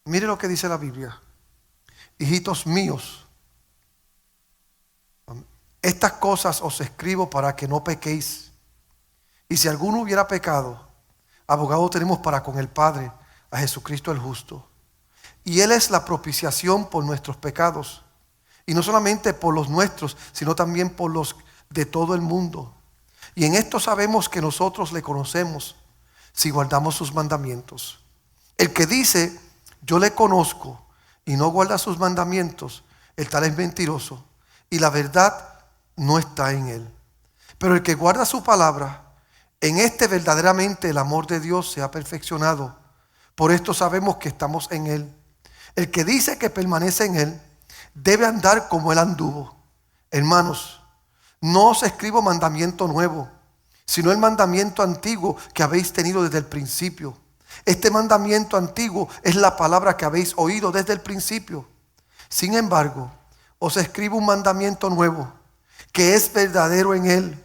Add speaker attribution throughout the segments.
Speaker 1: Mire lo que dice la Biblia. Hijitos míos, estas cosas os escribo para que no pequéis. Y si alguno hubiera pecado, abogado tenemos para con el Padre, a Jesucristo el justo. Y Él es la propiciación por nuestros pecados. Y no solamente por los nuestros, sino también por los de todo el mundo. Y en esto sabemos que nosotros le conocemos, si guardamos sus mandamientos. El que dice, yo le conozco, y no guarda sus mandamientos, el tal es mentiroso, y la verdad no está en él. Pero el que guarda su palabra, en este verdaderamente el amor de Dios se ha perfeccionado. Por esto sabemos que estamos en él. El que dice que permanece en él, debe andar como él anduvo. Hermanos, no os escribo mandamiento nuevo, sino el mandamiento antiguo que habéis tenido desde el principio. Este mandamiento antiguo es la palabra que habéis oído desde el principio. Sin embargo, os escribo un mandamiento nuevo, que es verdadero en él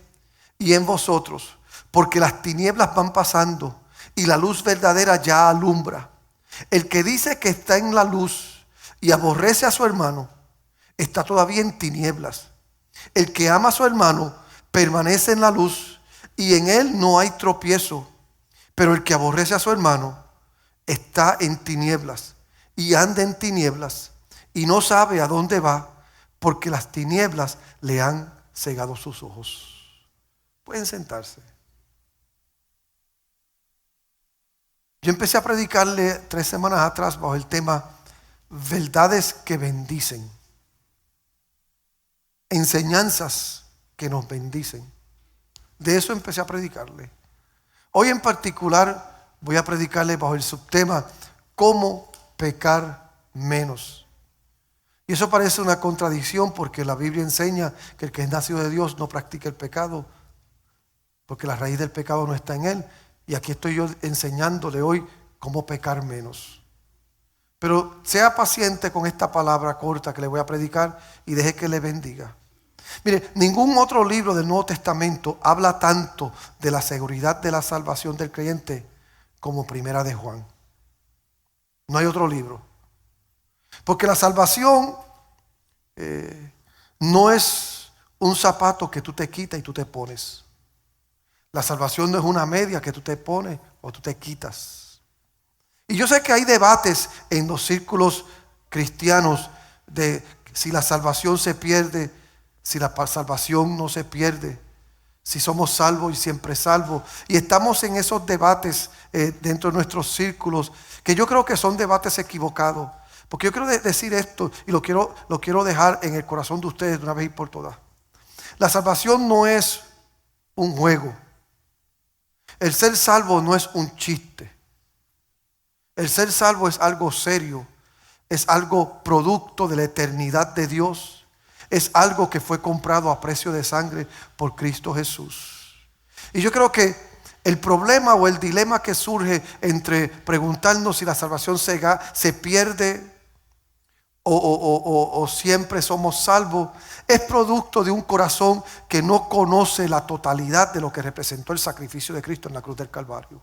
Speaker 1: y en vosotros, porque las tinieblas van pasando y la luz verdadera ya alumbra. El que dice que está en la luz y aborrece a su hermano, está todavía en tinieblas. El que ama a su hermano permanece en la luz y en él no hay tropiezo. Pero el que aborrece a su hermano está en tinieblas y anda en tinieblas y no sabe a dónde va, porque las tinieblas le han cegado sus ojos. Pueden sentarse. Yo empecé a predicarle 3 semanas atrás bajo el tema verdades que bendicen, enseñanzas que nos bendicen. De eso empecé a predicarle. Hoy en particular voy a predicarle bajo el subtema cómo pecar menos. Y eso parece una contradicción porque la Biblia enseña que el que es nacido de Dios no practica el pecado, porque la raíz del pecado no está en él. Y aquí estoy yo enseñándole hoy cómo pecar menos. Pero sea paciente con esta palabra corta que le voy a predicar y deje que le bendiga. Mire, ningún otro libro del Nuevo Testamento habla tanto de la seguridad de la salvación del creyente como Primera de Juan. No hay otro libro. Porque la salvación no es un zapato que tú te quitas y tú te pones. La salvación no es una media que tú te pones o tú te quitas. Y yo sé que hay debates en los círculos cristianos de si la salvación se pierde, si la salvación no se pierde, si somos salvos y siempre salvos. Y estamos en esos debates dentro de nuestros círculos, que yo creo que son debates equivocados. Porque yo quiero decir esto y lo quiero dejar en el corazón de ustedes de una vez y por todas. La salvación no es un juego. El ser salvo no es un chiste. El ser salvo es algo serio. Es algo producto de la eternidad de Dios. Es algo que fue comprado a precio de sangre por Cristo Jesús. Y yo creo que el problema o el dilema que surge entre preguntarnos si la salvación se pierde o siempre somos salvos es producto de un corazón que no conoce la totalidad de lo que representó el sacrificio de Cristo en la cruz del Calvario.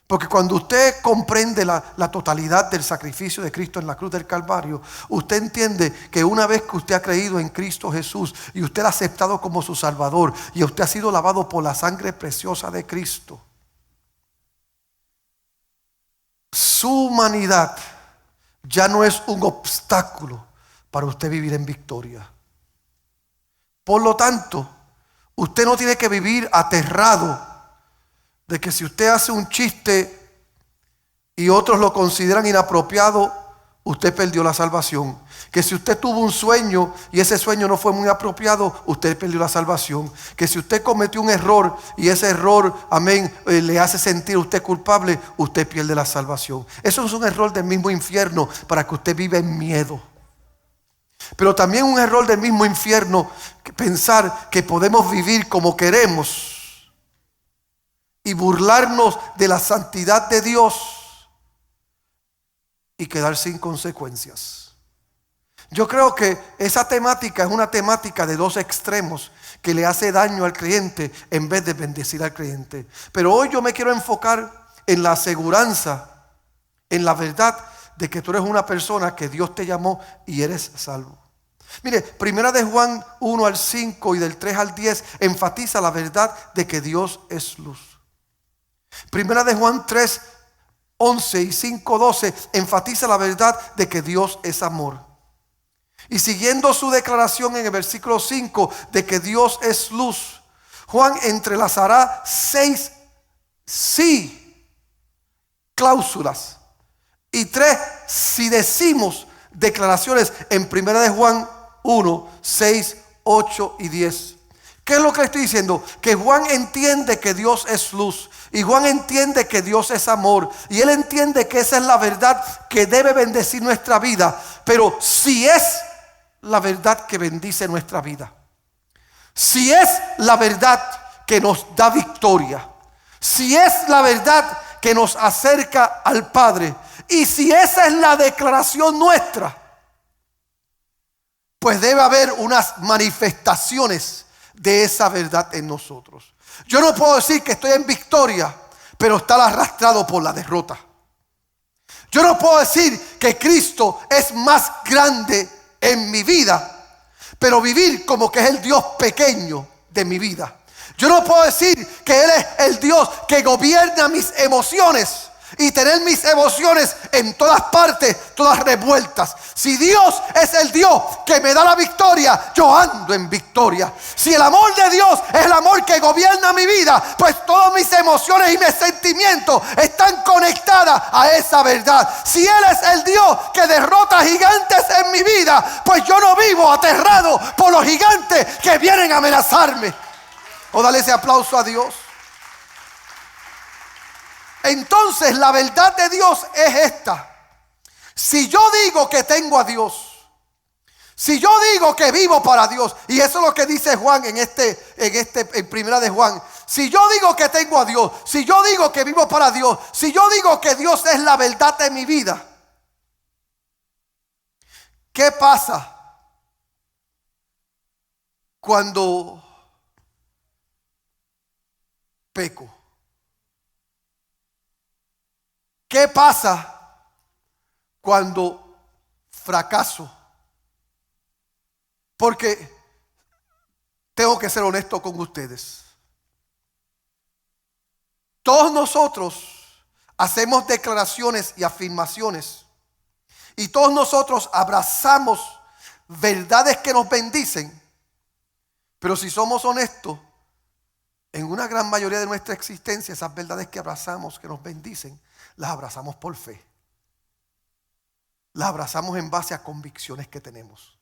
Speaker 1: Porque cuando usted comprende la totalidad del sacrificio de Cristo en la cruz del Calvario, usted entiende que una vez que usted ha creído en Cristo Jesús y usted lo ha aceptado como su Salvador y usted ha sido lavado por la sangre preciosa de Cristo, su humanidad ya no es un obstáculo para usted vivir en victoria. Por lo tanto, usted no tiene que vivir aterrado de que si usted hace un chiste y otros lo consideran inapropiado, usted perdió la salvación. Que si usted tuvo un sueño y ese sueño no fue muy apropiado, usted perdió la salvación. Que si usted cometió un error y ese error, amén, le hace sentir a usted culpable, usted pierde la salvación. Eso es un error del mismo infierno para que usted viva en miedo. Pero también un error del mismo infierno pensar que podemos vivir como queremos y burlarnos de la santidad de Dios y quedar sin consecuencias. Yo creo que esa temática es una temática de dos extremos que le hace daño al creyente en vez de bendecir al creyente. Pero hoy yo me quiero enfocar en la aseguranza, en la verdad de que tú eres una persona que Dios te llamó y eres salvo. Mire, primera de Juan 1 al 5 y del 3 al 10 enfatiza la verdad de que Dios es luz. Primera de Juan 3, 11 y 5, 12 enfatiza la verdad de que Dios es amor. Y siguiendo su declaración en el versículo 5 de que Dios es luz, Juan entrelazará 6 sí cláusulas y 3 si decimos declaraciones en primera de Juan 1, 6, 8 y 10. ¿Qué es lo que le estoy diciendo? Que Juan entiende que Dios es luz. Y Juan entiende que Dios es amor. Y él entiende que esa es la verdad que debe bendecir nuestra vida. Pero si es la verdad que bendice nuestra vida, si es la verdad que nos da victoria, si es la verdad que nos acerca al Padre, y si esa es la declaración nuestra, pues debe haber unas manifestaciones de esa verdad en nosotros. Yo no puedo decir que estoy en victoria, pero estar arrastrado por la derrota. Yo no puedo decir que Cristo es más grande en mi vida, pero vivir como que es el Dios pequeño de mi vida. Yo no puedo decir que Él es el Dios que gobierna mis emociones y tener mis emociones en todas partes, todas revueltas. Si Dios es el Dios que me da la victoria, yo ando en victoria. Si el amor de Dios es el amor que gobierna mi vida, pues todas mis emociones y mis sentimientos están conectadas a esa verdad. Si Él es el Dios que derrota gigantes en mi vida, pues yo no vivo aterrado por los gigantes que vienen a amenazarme. O dale ese aplauso a Dios. Entonces la verdad de Dios es esta: si yo digo que tengo a Dios, si yo digo que vivo para Dios, y eso es lo que dice Juan en primera de Juan, si yo digo que tengo a Dios, si yo digo que vivo para Dios, si yo digo que Dios es la verdad de mi vida, ¿qué pasa cuando peco? ¿Qué pasa cuando fracaso? Porque tengo que ser honesto con ustedes. Todos nosotros hacemos declaraciones y afirmaciones. Y todos nosotros abrazamos verdades que nos bendicen. Pero si somos honestos, en una gran mayoría de nuestra existencia, esas verdades que abrazamos, que nos bendicen, las abrazamos por fe. Las abrazamos en base a convicciones que tenemos.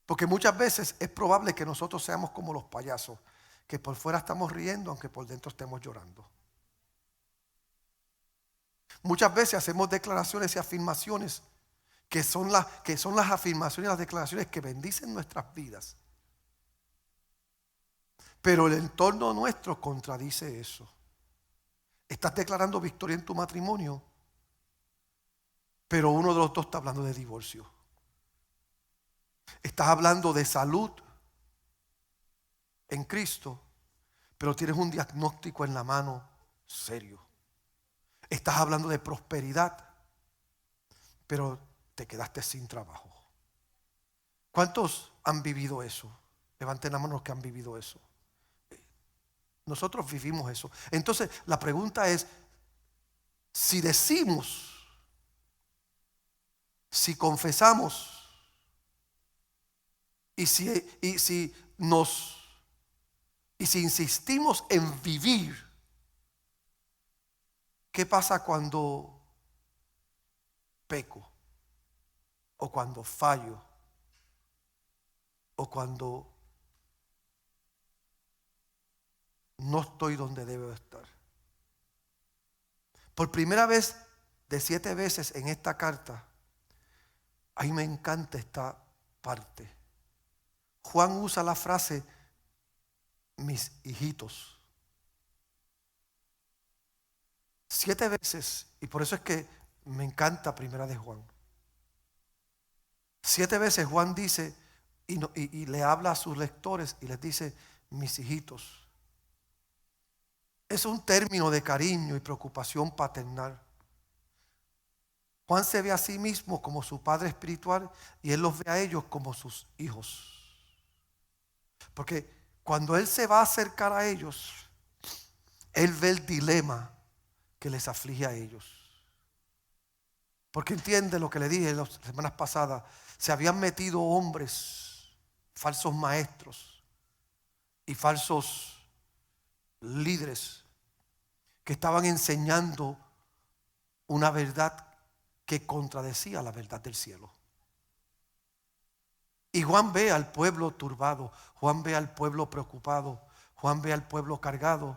Speaker 1: Porque muchas veces es probable que nosotros seamos como los payasos, que por fuera estamos riendo, aunque por dentro estemos llorando. Muchas veces hacemos declaraciones y afirmaciones que son las afirmaciones y las declaraciones que bendicen nuestras vidas. Pero el entorno nuestro contradice eso. Estás declarando victoria en tu matrimonio, pero uno de los dos está hablando de divorcio. Estás hablando de salud en Cristo, pero tienes un diagnóstico en la mano serio. Estás hablando de prosperidad, pero te quedaste sin trabajo. ¿Cuántos han vivido eso? Levanten la mano los que han vivido eso. Nosotros vivimos eso. Entonces la pregunta es, si decimos, si confesamos y si insistimos en vivir, ¿qué pasa cuando peco? O cuando fallo, o cuando no estoy donde debo estar. Por primera vez de 7 veces en esta carta, a mí me encanta esta parte. Juan usa la frase mis hijitos 7 veces, y por eso es que me encanta primera de Juan. 7 veces Juan dice y le habla a sus lectores y les dice mis hijitos. Es un término de cariño y preocupación paternal. Juan se ve a sí mismo como su padre espiritual y él los ve a ellos como sus hijos. Porque cuando él se va a acercar a ellos, él ve el dilema que les aflige a ellos. Porque entiende lo que le dije las semanas pasadas. Se habían metido hombres, falsos maestros y falsos líderes que estaban enseñando una verdad que contradecía la verdad del cielo. Y Juan ve al pueblo turbado, Juan ve al pueblo preocupado, Juan ve al pueblo cargado,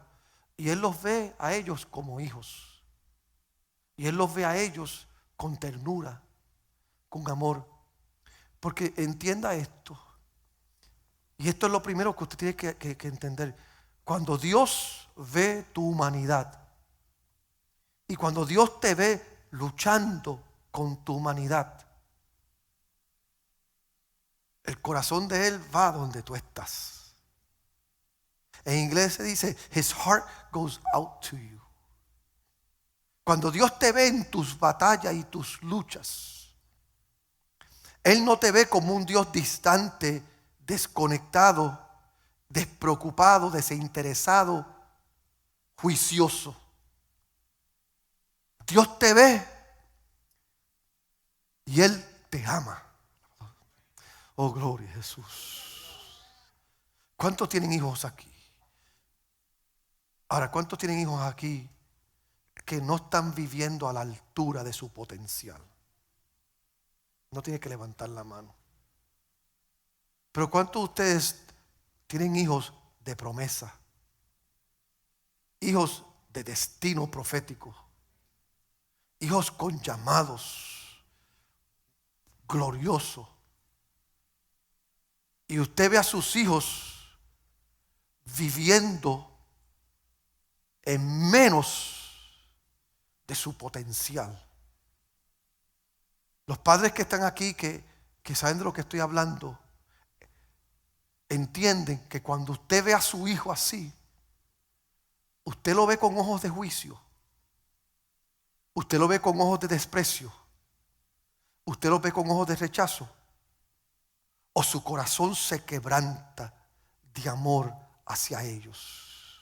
Speaker 1: y él los ve a ellos como hijos. Y él los ve a ellos con ternura, con amor. Porque entienda esto, y esto es lo primero que usted tiene que entender. Cuando Dios ve tu humanidad y cuando Dios te ve luchando con tu humanidad, el corazón de Él va donde tú estás. En inglés se dice, His heart goes out to you. Cuando Dios te ve en tus batallas y tus luchas, Él no te ve como un Dios distante, desconectado, despreocupado, desinteresado, juicioso. Dios te ve y Él te ama. Oh, gloria a Jesús. ¿Cuántos tienen hijos aquí? Ahora, ¿cuántos tienen hijos aquí que no están viviendo a la altura de su potencial? No tiene que levantar la mano. Pero ¿cuántos de ustedes tienen hijos de promesa? Hijos de destino profético. Hijos con llamados gloriosos. Y usted ve a sus hijos viviendo en menos de su potencial. Los padres que están aquí, que saben de lo que estoy hablando, entienden que cuando usted ve a su hijo así, usted lo ve con ojos de juicio, usted lo ve con ojos de desprecio, usted lo ve con ojos de rechazo, o su corazón se quebranta de amor hacia ellos.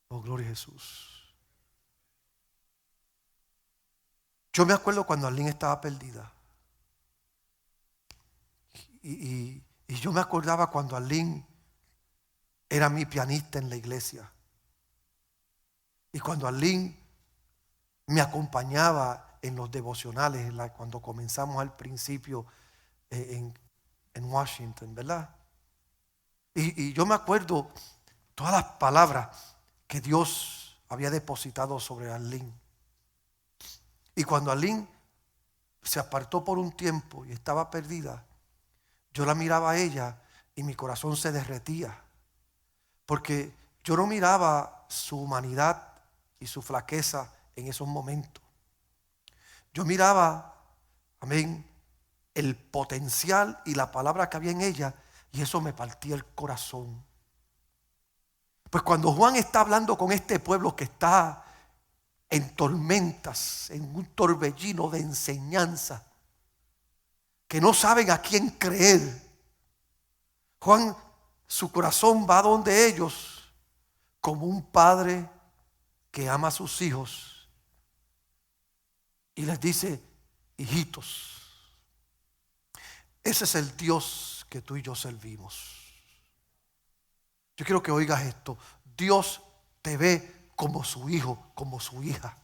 Speaker 1: Oh, gloria a Jesús. Yo me acuerdo cuando Arlene estaba perdida. Y yo me acordaba cuando Arlene era mi pianista en la iglesia. Y cuando Arlene me acompañaba en los devocionales, cuando comenzamos al principio en Washington, ¿verdad? Y yo me acuerdo todas las palabras que Dios había depositado sobre Arlene. Y cuando Arlene se apartó por un tiempo y estaba perdida, yo la miraba a ella y mi corazón se derretía. Porque yo no miraba su humanidad y su flaqueza en esos momentos. Yo miraba, amén, el potencial y la palabra que había en ella, y eso me partía el corazón. Pues cuando Juan está hablando con este pueblo que está en tormentas, en un torbellino de enseñanza, que no saben a quién creer, Juan, su corazón va donde ellos como un padre que ama a sus hijos y les dice: hijitos, ese es el Dios que tú y yo servimos. Yo quiero que oigas esto. Dios te ve como su hijo, como su hija.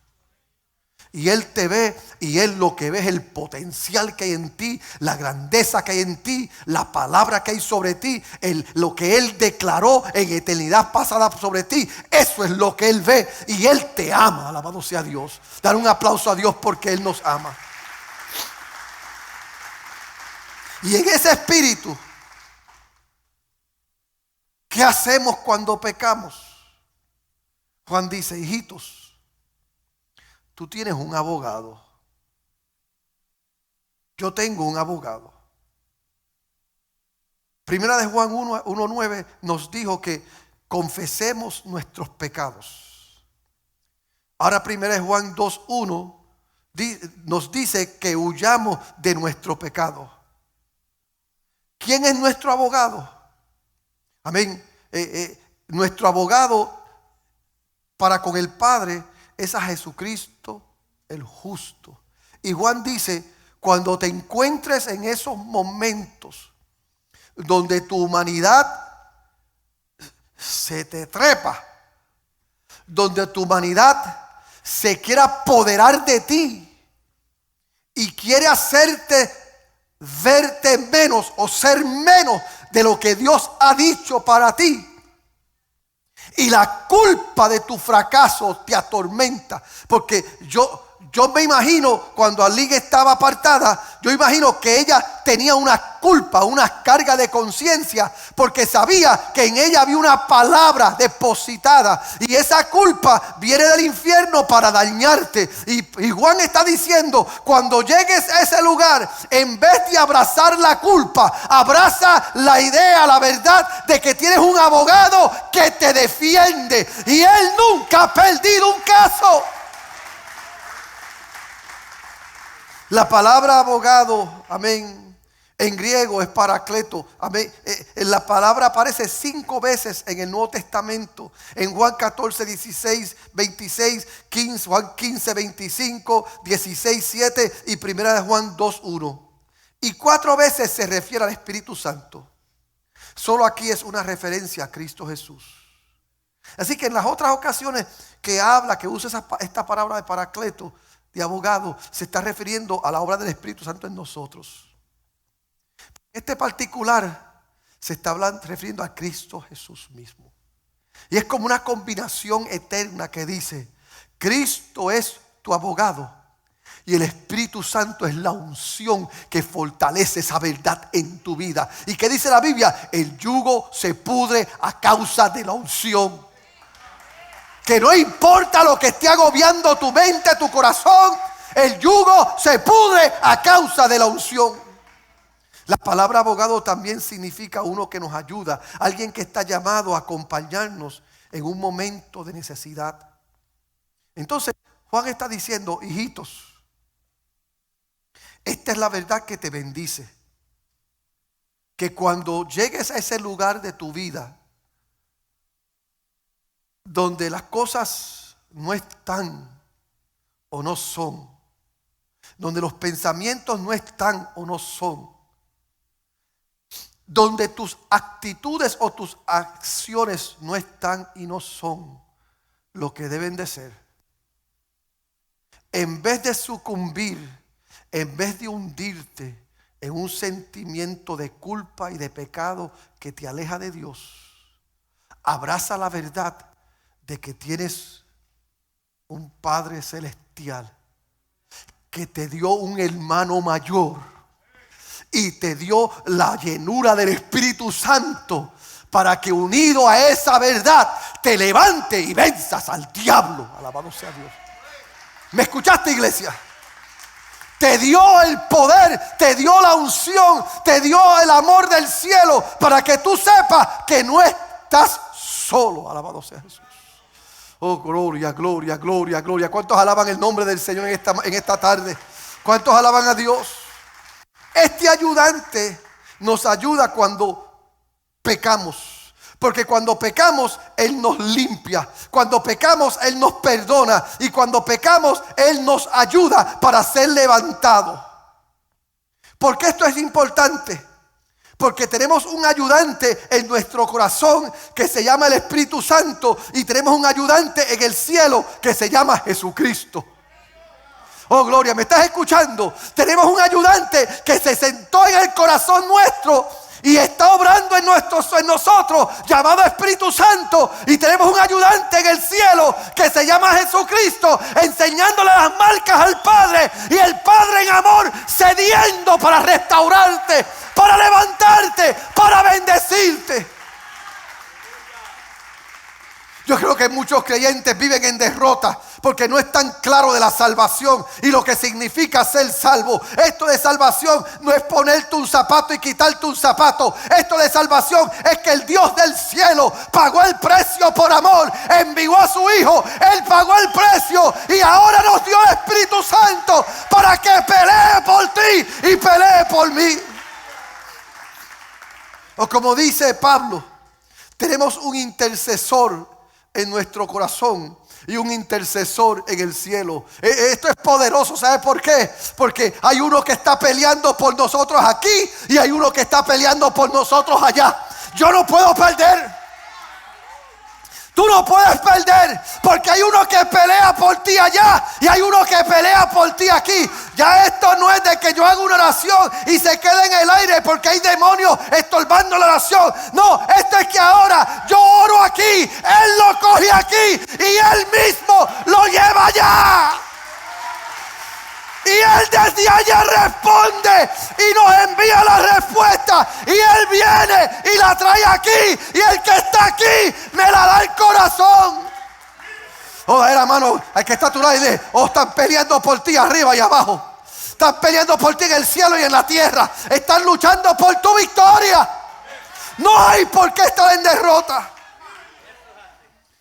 Speaker 1: Y Él te ve, y Él lo que ve es el potencial que hay en ti, la grandeza que hay en ti, la palabra que hay sobre ti, lo que Él declaró en eternidad pasada sobre ti. Eso es lo que Él ve, y Él te ama. Alabado sea Dios. Dar un aplauso a Dios porque Él nos ama. Y en ese espíritu, ¿qué hacemos cuando pecamos? Juan dice: hijitos, tú tienes un abogado. Yo tengo un abogado. Primera de Juan 1:9 nos dijo que confesemos nuestros pecados. Ahora primera de Juan 2:1 nos dice que huyamos de nuestro pecado. ¿Quién es nuestro abogado? Amén. Nuestro abogado para con el Padre es a Jesucristo el justo. Y Juan dice, cuando te encuentres en esos momentos donde tu humanidad se te trepa, donde tu humanidad se quiere apoderar de ti y quiere hacerte verte menos o ser menos de lo que Dios ha dicho para ti, y la culpa de tu fracaso te atormenta, porque yo me imagino cuando Aliga estaba apartada, yo imagino que ella tenía una culpa, una carga de conciencia, porque sabía que en ella había una palabra depositada, y esa culpa viene del infierno para dañarte. Y Juan está diciendo, cuando llegues a ese lugar, en vez de abrazar la culpa, abraza la idea, la verdad de que tienes un abogado que te defiende, y él nunca ha perdido un caso. La palabra abogado, amén, en griego es paracleto, amén. La palabra aparece 5 veces en el Nuevo Testamento, en Juan 14, 16, 26, 15, Juan 15, 25, 16, 7 y primera de Juan 2, 1. Y 4 veces se refiere al Espíritu Santo. Solo aquí es una referencia a Cristo Jesús. Así que en las otras ocasiones que habla, que usa esta palabra de paracleto, de abogado, se está refiriendo a la obra del Espíritu Santo en nosotros. Este particular se está refiriendo a Cristo Jesús mismo. Y es como una combinación eterna que dice: Cristo es tu abogado y el Espíritu Santo es la unción que fortalece esa verdad en tu vida. ¿Y qué dice la Biblia? El yugo se pudre a causa de la unción. Que no importa lo que esté agobiando tu mente, tu corazón, el yugo se pudre a causa de la unción. La palabra abogado también significa uno que nos ayuda, alguien que está llamado a acompañarnos en un momento de necesidad. Entonces Juan está diciendo: hijitos, esta es la verdad que te bendice, que cuando llegues a ese lugar de tu vida donde las cosas no están o no son, donde los pensamientos no están o no son, donde tus actitudes o tus acciones no están y no son lo que deben de ser, en vez de sucumbir, en vez de hundirte en un sentimiento de culpa y de pecado que te aleja de Dios, abraza la verdad de que tienes un Padre celestial que te dio un hermano mayor y te dio la llenura del Espíritu Santo para que, unido a esa verdad, te levante y venzas al diablo. Alabado sea Dios. ¿Me escuchaste, iglesia? Te dio el poder, te dio la unción, te dio el amor del cielo para que tú sepas que no estás solo. Alabado sea Jesús. Oh, gloria, gloria, gloria, gloria. ¿Cuántos alaban el nombre del Señor en esta tarde? ¿Cuántos alaban a Dios? Este ayudante nos ayuda cuando pecamos, porque cuando pecamos Él nos limpia, cuando pecamos Él nos perdona, y cuando pecamos Él nos ayuda para ser levantado. ¿Por qué esto es importante? Porque tenemos un ayudante en nuestro corazón que se llama el Espíritu Santo, y tenemos un ayudante en el cielo que se llama Jesucristo. Oh, gloria, ¿me estás escuchando? Tenemos un ayudante que se sentó en el corazón nuestro y está obrando en nosotros, llamado Espíritu Santo. Y tenemos un ayudante en el cielo que se llama Jesucristo, enseñándole las marcas al Padre, y el Padre en amor cediendo para restaurarte, para levantarte, para bendecirte. Yo creo que muchos creyentes viven en derrota porque no están claros de la salvación y lo que significa ser salvo. Esto de salvación no es ponerte un zapato y quitarte un zapato. Esto de salvación es que el Dios del cielo pagó el precio por amor, envió a su Hijo, Él pagó el precio y ahora nos dio el Espíritu Santo para que pelee por ti y pelee por mí. O como dice Pablo, tenemos un intercesor en nuestro corazón y un intercesor en el cielo. Esto es poderoso, ¿sabe por qué? Porque hay uno que está peleando por nosotros aquí y hay uno que está peleando por nosotros allá. Yo no puedo perder. Tú no puedes perder porque hay uno que pelea por ti allá y hay uno que pelea por ti aquí. Ya esto no es de que yo haga una oración y se quede en el aire porque hay demonios estorbando la oración. No, esto es que ahora yo oro aquí, Él lo coge aquí y Él mismo lo lleva allá. Y Él desde allá responde y nos envía la respuesta. Y Él viene y la trae aquí. Y el que está aquí me la da el corazón. Oh, hermano, el que está a tu lado y dice, oh, están peleando por ti arriba y abajo. Están peleando por ti en el cielo y en la tierra. Están luchando por tu victoria. No hay por qué estar en derrota.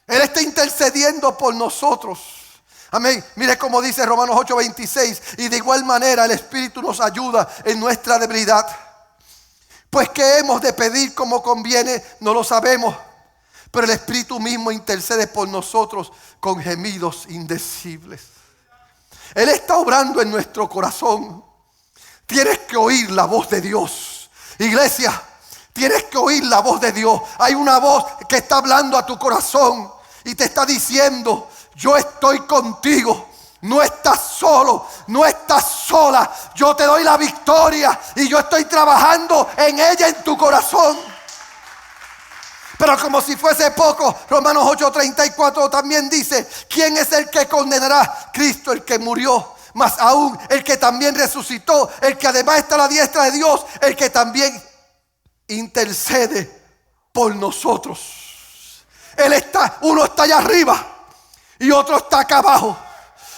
Speaker 1: Él está intercediendo por nosotros. Amén. Mire cómo dice Romanos 8:26. Y de igual manera el Espíritu nos ayuda en nuestra debilidad. Pues qué hemos de pedir como conviene, no lo sabemos. Pero el Espíritu mismo intercede por nosotros con gemidos indecibles. Él está obrando en nuestro corazón. Tienes que oír la voz de Dios. Iglesia, tienes que oír la voz de Dios. Hay una voz que está hablando a tu corazón y te está diciendo: yo estoy contigo, no estás solo, no estás sola. Yo te doy la victoria y yo estoy trabajando en ella, en tu corazón. Pero como si fuese poco, Romanos 8:34 también dice: ¿quién es el que condenará? Cristo, el que murió, más aún el que también resucitó, el que además está a la diestra de Dios, el que también intercede por nosotros. Uno está allá arriba y otro está acá abajo.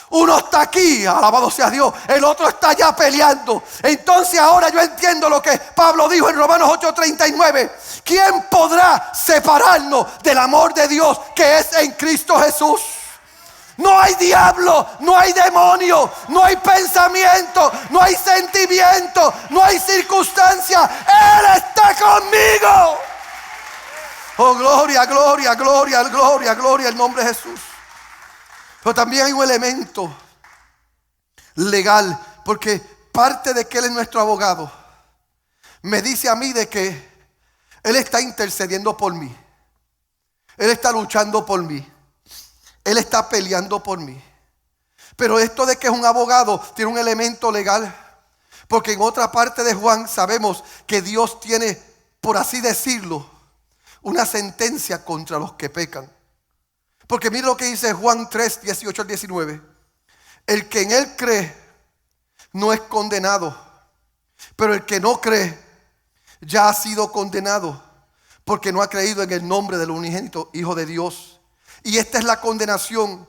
Speaker 1: Uno está aquí, alabado sea Dios. El otro está allá peleando. Entonces ahora yo entiendo lo que Pablo dijo en Romanos 8:39. ¿Quién podrá separarnos del amor de Dios que es en Cristo Jesús? No hay diablo, no hay demonio, no hay pensamiento, no hay sentimiento, no hay circunstancia. Él está conmigo. Oh, gloria, gloria, gloria, gloria, gloria al nombre de Jesús. Pero también hay un elemento legal, porque parte de que Él es nuestro abogado me dice a mí de que Él está intercediendo por mí. Él está luchando por mí. Él está peleando por mí. Pero esto de que es un abogado tiene un elemento legal, porque en otra parte de Juan sabemos que Dios tiene, por así decirlo, una sentencia contra los que pecan. Porque mira lo que dice Juan 3:18 al 19. El que en Él cree no es condenado, pero el que no cree ya ha sido condenado, porque no ha creído en el nombre del unigénito Hijo de Dios. Y esta es la condenación,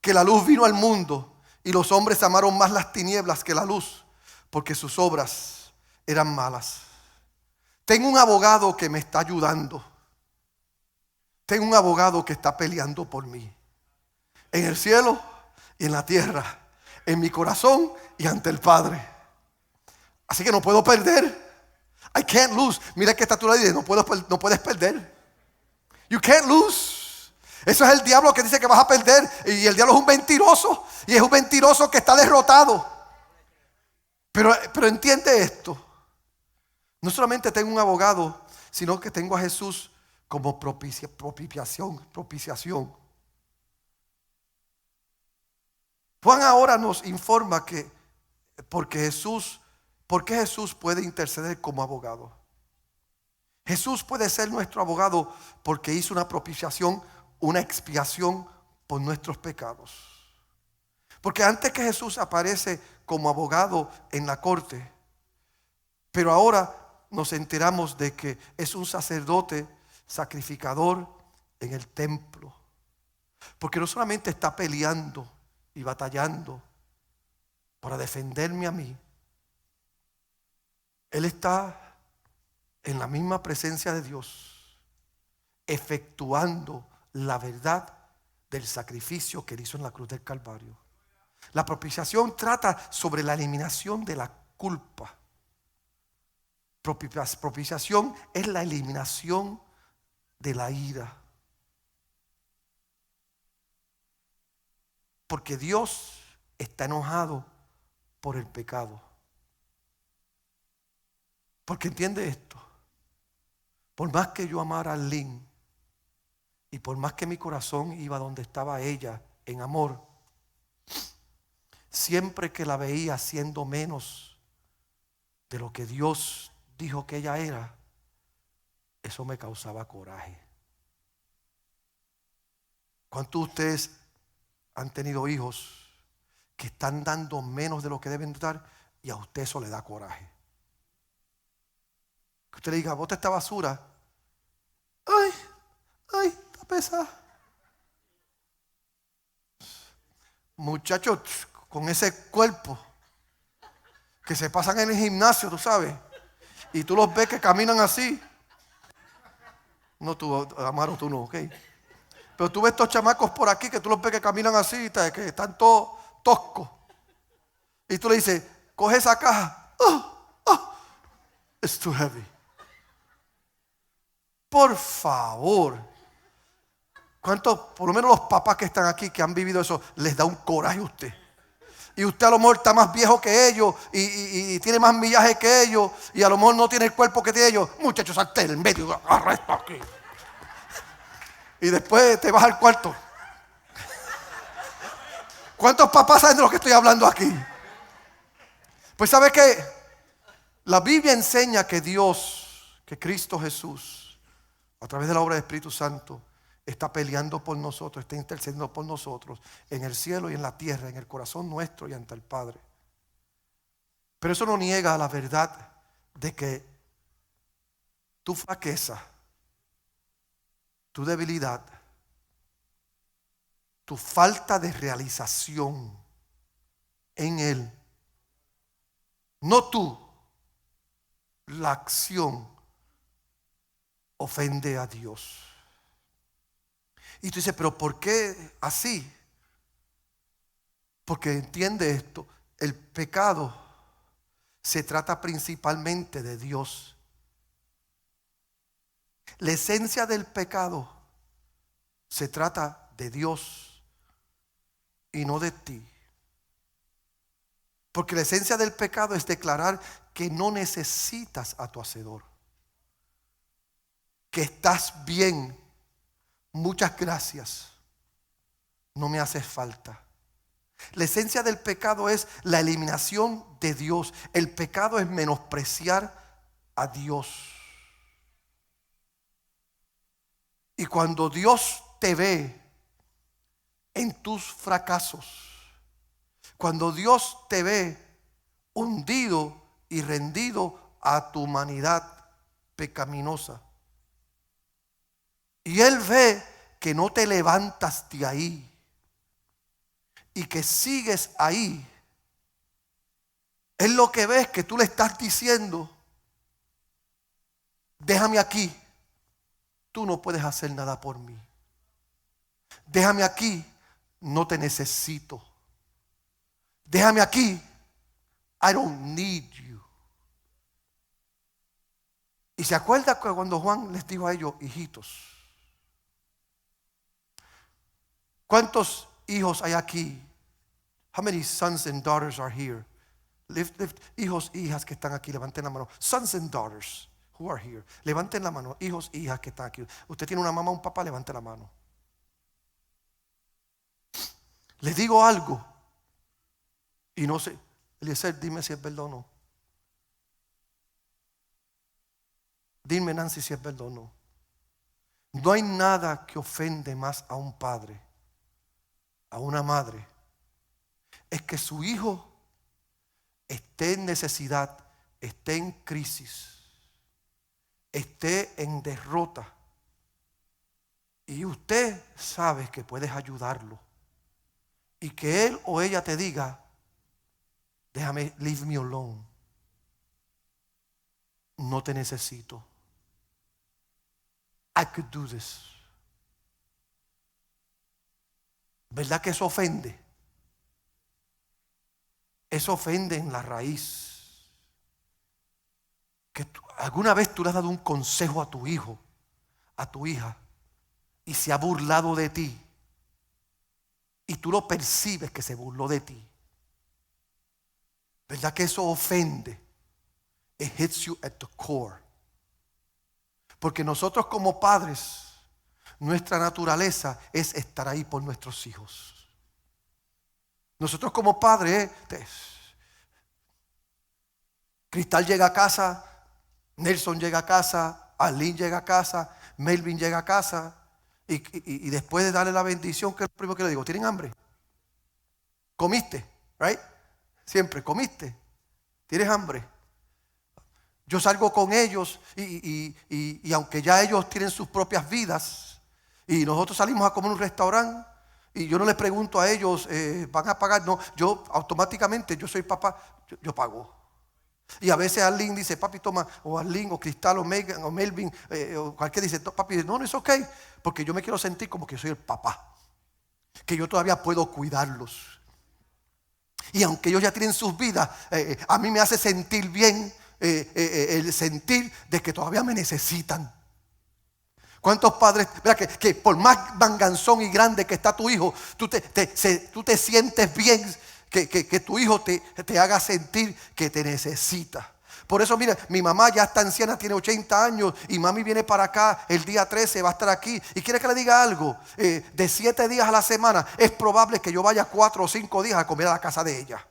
Speaker 1: que la luz vino al mundo y los hombres amaron más las tinieblas que la luz, porque sus obras eran malas. Tengo un abogado que me está ayudando. Tengo un abogado que está peleando por mí, en el cielo y en la tierra, en mi corazón y ante el Padre. Así que no puedo perder. I can't lose. Mira que está tu lado y dice: no puedes perder. You can't lose. Eso es el diablo que dice que vas a perder. Y el diablo es un mentiroso. Y es un mentiroso que está derrotado. Pero entiende esto. No solamente tengo un abogado, sino que tengo a Jesús como propiciación. Juan ahora nos informa que ¿por qué Jesús puede interceder como abogado? Jesús puede ser nuestro abogado porque hizo una propiciación, una expiación por nuestros pecados. Porque antes que Jesús aparece como abogado en la corte, pero ahora nos enteramos de que es un sacerdote sacrificador en el templo. Porque no solamente está peleando y batallando para defenderme a mí. Él está en la misma presencia de Dios, efectuando la verdad del sacrificio que él hizo en la cruz del Calvario. La propiciación trata sobre la eliminación de la culpa. Propiciación es la eliminación de la ira. Porque Dios está enojado por el pecado. Porque entiende esto. Por más que yo amara a Lynn y por más que mi corazón iba donde estaba ella en amor, siempre que la veía siendo menos de lo que Dios dijo que ella era, eso me causaba coraje. ¿Cuántos de ustedes han tenido hijos que están dando menos de lo que deben dar y a usted eso le da coraje? Que usted le diga, bota esta basura. Ay, está pesada. Muchachos con ese cuerpo que se pasan en el gimnasio, tú sabes, y tú los ves que caminan así. No tú, Amaro, tú no, ok. Pero tú ves estos chamacos por aquí que tú los ves que caminan así, que están todos toscos. Y tú le dices, coge esa caja. It's too heavy. Por favor. ¿Cuántos, por lo menos los papás que están aquí, que han vivido eso, les da un coraje a usted? Y usted a lo mejor está más viejo que ellos y tiene más millaje que ellos y a lo mejor no tiene el cuerpo que tiene ellos. Muchachos, salte en medio, agarra esto aquí. Y después te vas al cuarto. ¿Cuántos papás saben de lo que estoy hablando aquí? Pues ¿sabe qué? La Biblia enseña que Dios, que Cristo Jesús, a través de la obra del Espíritu Santo, está peleando por nosotros, está intercediendo por nosotros en el cielo y en la tierra, en el corazón nuestro y ante el Padre. Pero eso no niega la verdad de que tu flaqueza, tu debilidad, tu falta de realización en Él, no tú, la acción ofende a Dios. Y tú dices, pero ¿por qué así? Porque entiende esto, el pecado se trata principalmente de Dios. La esencia del pecado se trata de Dios y no de ti. Porque la esencia del pecado es declarar que no necesitas a tu hacedor, que estás bien, muchas gracias, no me haces falta. La esencia del pecado es la eliminación de Dios. El pecado es menospreciar a Dios. Y cuando Dios te ve en tus fracasos, cuando Dios te ve hundido y rendido a tu humanidad pecaminosa, y Él ve que no te levantas de ahí y que sigues ahí, Él lo que ve es que tú le estás diciendo, déjame aquí, tú no puedes hacer nada por mí. Déjame aquí, no te necesito. Déjame aquí, I don't need you. Y se acuerda que cuando Juan les dijo a ellos, hijitos, ¿cuántos hijos hay aquí? How many sons and daughters are here? Lift, hijos, hijas que están aquí, levanten la mano. Sons and daughters who are here. Levanten la mano, hijos, hijas que están aquí. Usted tiene una mamá, un papá, levante la mano. Les digo algo y no sé, Eliezer, dime si es verdad o no. Dime, Nancy, si es verdad o no. No hay nada que ofende más a un padre, a una madre, es que su hijo esté en necesidad, esté en crisis, esté en derrota Y usted sabe que puedes ayudarlo. Y que él o ella te diga, déjame, leave me alone. No te necesito. I could do this. ¿Verdad que eso ofende? Eso ofende en la raíz. Que alguna vez tú le has dado un consejo a tu hijo, a tu hija, y se ha burlado de ti. Y tú lo percibes que se burló de ti. ¿Verdad que eso ofende? It hits you at the core. Porque nosotros como padres, nuestra naturaleza es estar ahí por nuestros hijos. Nosotros como padres, Cristal llega a casa, Nelson llega a casa, Arlene llega a casa, Melvin llega a casa. Y después de darle la bendición, que es lo primero que le digo, ¿tienen hambre? ¿Comiste? Right? Siempre, ¿comiste? ¿Tienes hambre? Yo salgo con ellos y aunque ya ellos tienen sus propias vidas y nosotros salimos a comer en un restaurante y yo no les pregunto a ellos, ¿van a pagar? No, yo automáticamente, yo soy papá, yo pago. Y a veces Arlene dice, papi toma, o Arlene, o Cristal, o Megan, o Melvin, o cualquiera dice, papi, no, es ok, porque yo me quiero sentir como que soy el papá, que yo todavía puedo cuidarlos. Y aunque ellos ya tienen sus vidas, a mí me hace sentir bien el sentir de que todavía me necesitan. ¿Cuántos padres, verdad, que por más manganzón y grande que está tu hijo, tú te sientes bien que tu hijo te haga sentir que te necesita? Por eso, mira, mi mamá ya está anciana, tiene 80 años y mami viene para acá el día 13, va a estar aquí. Y quiere que le diga algo, de 7 días a la semana es probable que yo vaya 4 o 5 días a comer a la casa de ella.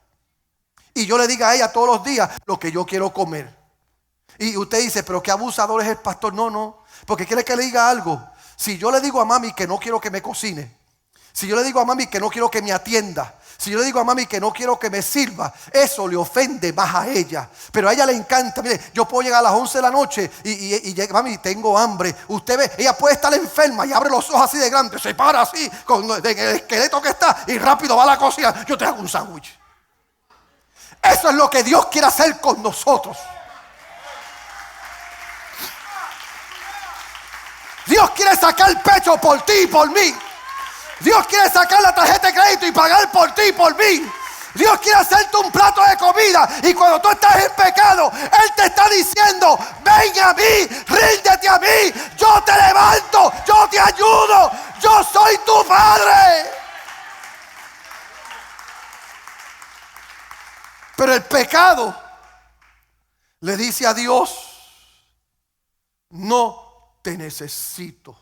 Speaker 1: Y yo le diga a ella todos los días lo que yo quiero comer. Y usted dice, pero qué abusador es el pastor. No, porque quiere que le diga algo. Si yo le digo a mami que no quiero que me cocine, si yo le digo a mami que no quiero que me atienda, si yo le digo a mami que no quiero que me sirva, eso le ofende más a ella. Pero a ella le encanta. Mire, yo puedo llegar a las 11 de la noche y llega, mami, tengo hambre. Usted ve, ella puede estar enferma y abre los ojos así de grande, se para así con el esqueleto que está y rápido va a la cocina. Yo te hago un sándwich. Eso es lo que Dios quiere hacer con nosotros. Dios quiere sacar el pecho por ti y por mí. Dios quiere sacar la tarjeta de crédito y pagar por ti y por mí. Dios quiere hacerte un plato de comida. Y cuando tú estás en pecado, Él te está diciendo, ven a mí, ríndete a mí. Yo te levanto, yo te ayudo. Yo soy tu Padre. Pero el pecado le dice a Dios, no te necesito.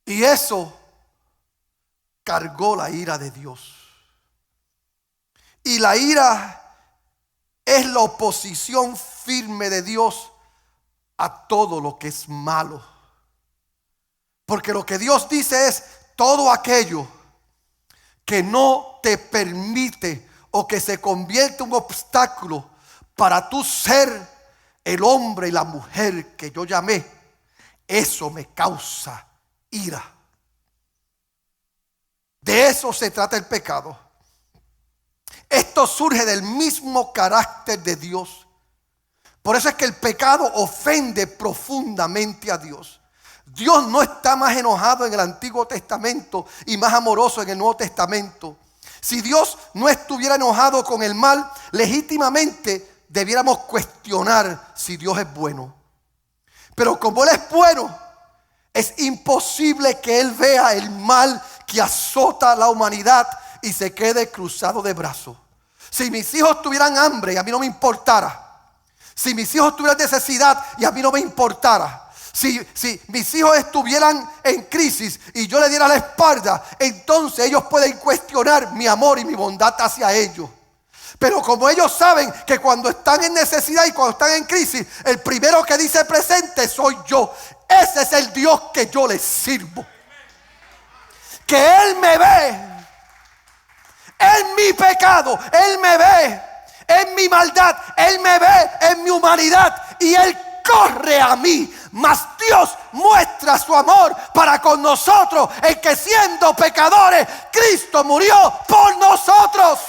Speaker 1: Y eso cargó la ira de Dios. Y la ira es la oposición firme de Dios a todo lo que es malo. Porque lo que Dios dice es todo aquello que no te permite o que se convierte en un obstáculo para tú ser el hombre y la mujer que yo llamé, eso me causa ira. De eso se trata el pecado. Esto surge del mismo carácter de Dios. Por eso es que el pecado ofende profundamente a Dios. Dios no está más enojado en el Antiguo Testamento y más amoroso en el Nuevo Testamento. Si Dios no estuviera enojado con el mal, legítimamente debiéramos cuestionar si Dios es bueno. Pero como Él es bueno, es imposible que Él vea el mal que azota a la humanidad y se quede cruzado de brazos. Si mis hijos tuvieran hambre y a mí no me importara, si mis hijos tuvieran necesidad y a mí no me importara, si mis hijos estuvieran en crisis y yo le diera la espalda, entonces ellos pueden cuestionar mi amor y mi bondad hacia ellos. Pero como ellos saben que cuando están en necesidad y cuando están en crisis, el primero que dice presente soy yo. Ese es el Dios que yo les sirvo. Que Él me ve en mi pecado, Él me ve en mi maldad, Él me ve en mi humanidad y Él corre a mí Mas Dios muestra su amor para con nosotros en que siendo pecadores, Cristo murió por nosotros.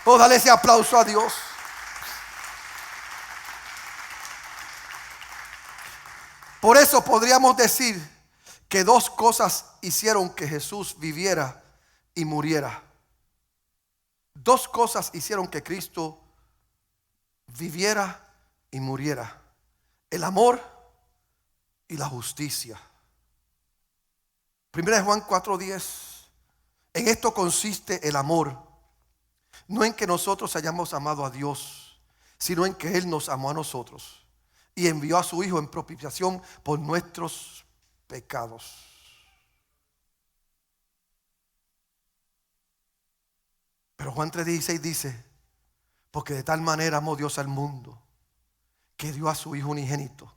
Speaker 1: Oh, dale ese aplauso a Dios. Por eso podríamos decir que dos cosas hicieron que Jesús viviera y muriera. Dos cosas hicieron que Cristo viviera y muriera: el amor y la justicia. Primera de Juan 4:10. En esto consiste el amor, no en que nosotros hayamos amado a Dios, sino en que Él nos amó a nosotros y envió a su Hijo en propiciación por nuestros pecados. Pero Juan 3:16 dice: porque de tal manera amó Dios al mundo, que dio a su Hijo unigénito,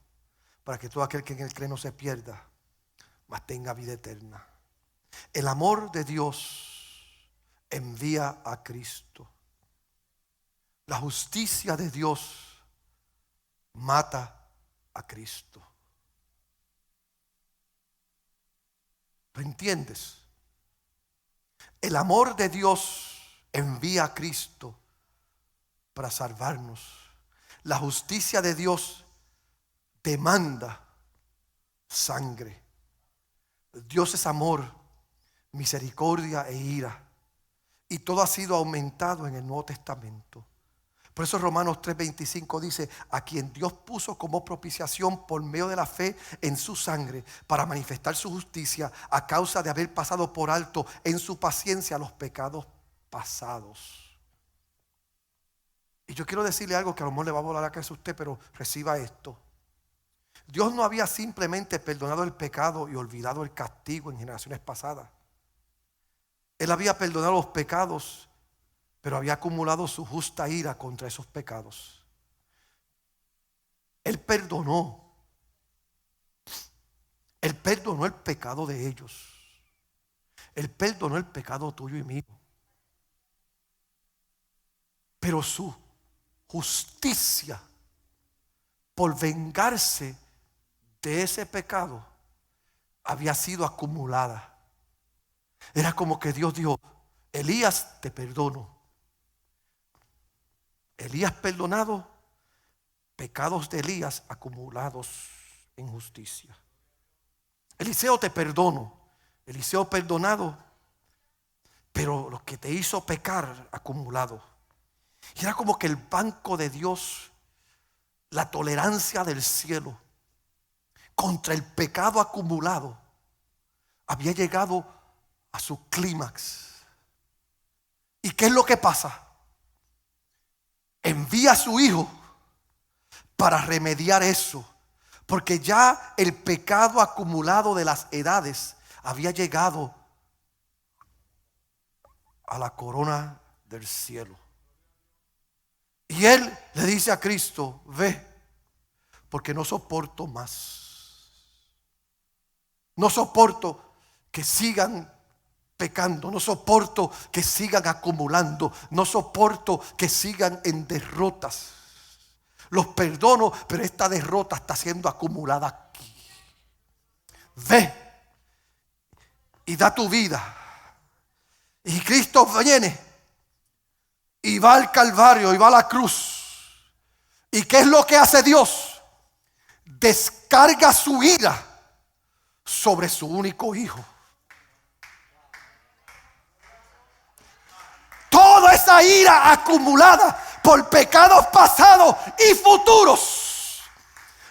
Speaker 1: para que todo aquel que en él cree no se pierda, mas tenga vida eterna. El amor de Dios envía a Cristo. La justicia de Dios mata a Cristo. ¿Lo entiendes? El amor de Dios envía a Cristo para salvarnos. La justicia de Dios demanda sangre. Dios es amor, misericordia e ira, y todo ha sido aumentado en el Nuevo Testamento. Por eso Romanos 3:25 dice: a quien Dios puso como propiciación por medio de la fe en su sangre, para manifestar su justicia a causa de haber pasado por alto en su paciencia los pecados pasados. Y yo quiero decirle algo que a lo mejor le va a volar la cabeza a usted, pero reciba esto. Dios no había simplemente perdonado el pecado y olvidado el castigo en generaciones pasadas. Él había perdonado los pecados, pero había acumulado su justa ira contra esos pecados. Él perdonó el pecado de ellos. Él perdonó el pecado tuyo y mío. Pero su justicia por vengarse de ese pecado había sido acumulada. Era como que Dios dijo: Elías, te perdono. Elías perdonado, pecados de Elías acumulados en justicia. Eliseo, te perdono. Eliseo perdonado, pero lo que te hizo pecar acumulado. Y era como que el banco de Dios, la tolerancia del cielo contra el pecado acumulado, había llegado a su clímax. ¿Y qué es lo que pasa? Envía a su Hijo para remediar eso, porque ya el pecado acumulado de las edades había llegado a la corona del cielo. Y Él le dice a Cristo: ve, porque no soporto más. No soporto que sigan pecando, no soporto que sigan acumulando, no soporto que sigan en derrotas. Los perdono, pero esta derrota está siendo acumulada aquí. Ve y da tu vida. Y Cristo viene y va al Calvario y va a la cruz. ¿Y qué es lo que hace Dios? Descarga su ira sobre su único Hijo. Toda esa ira acumulada por pecados pasados y futuros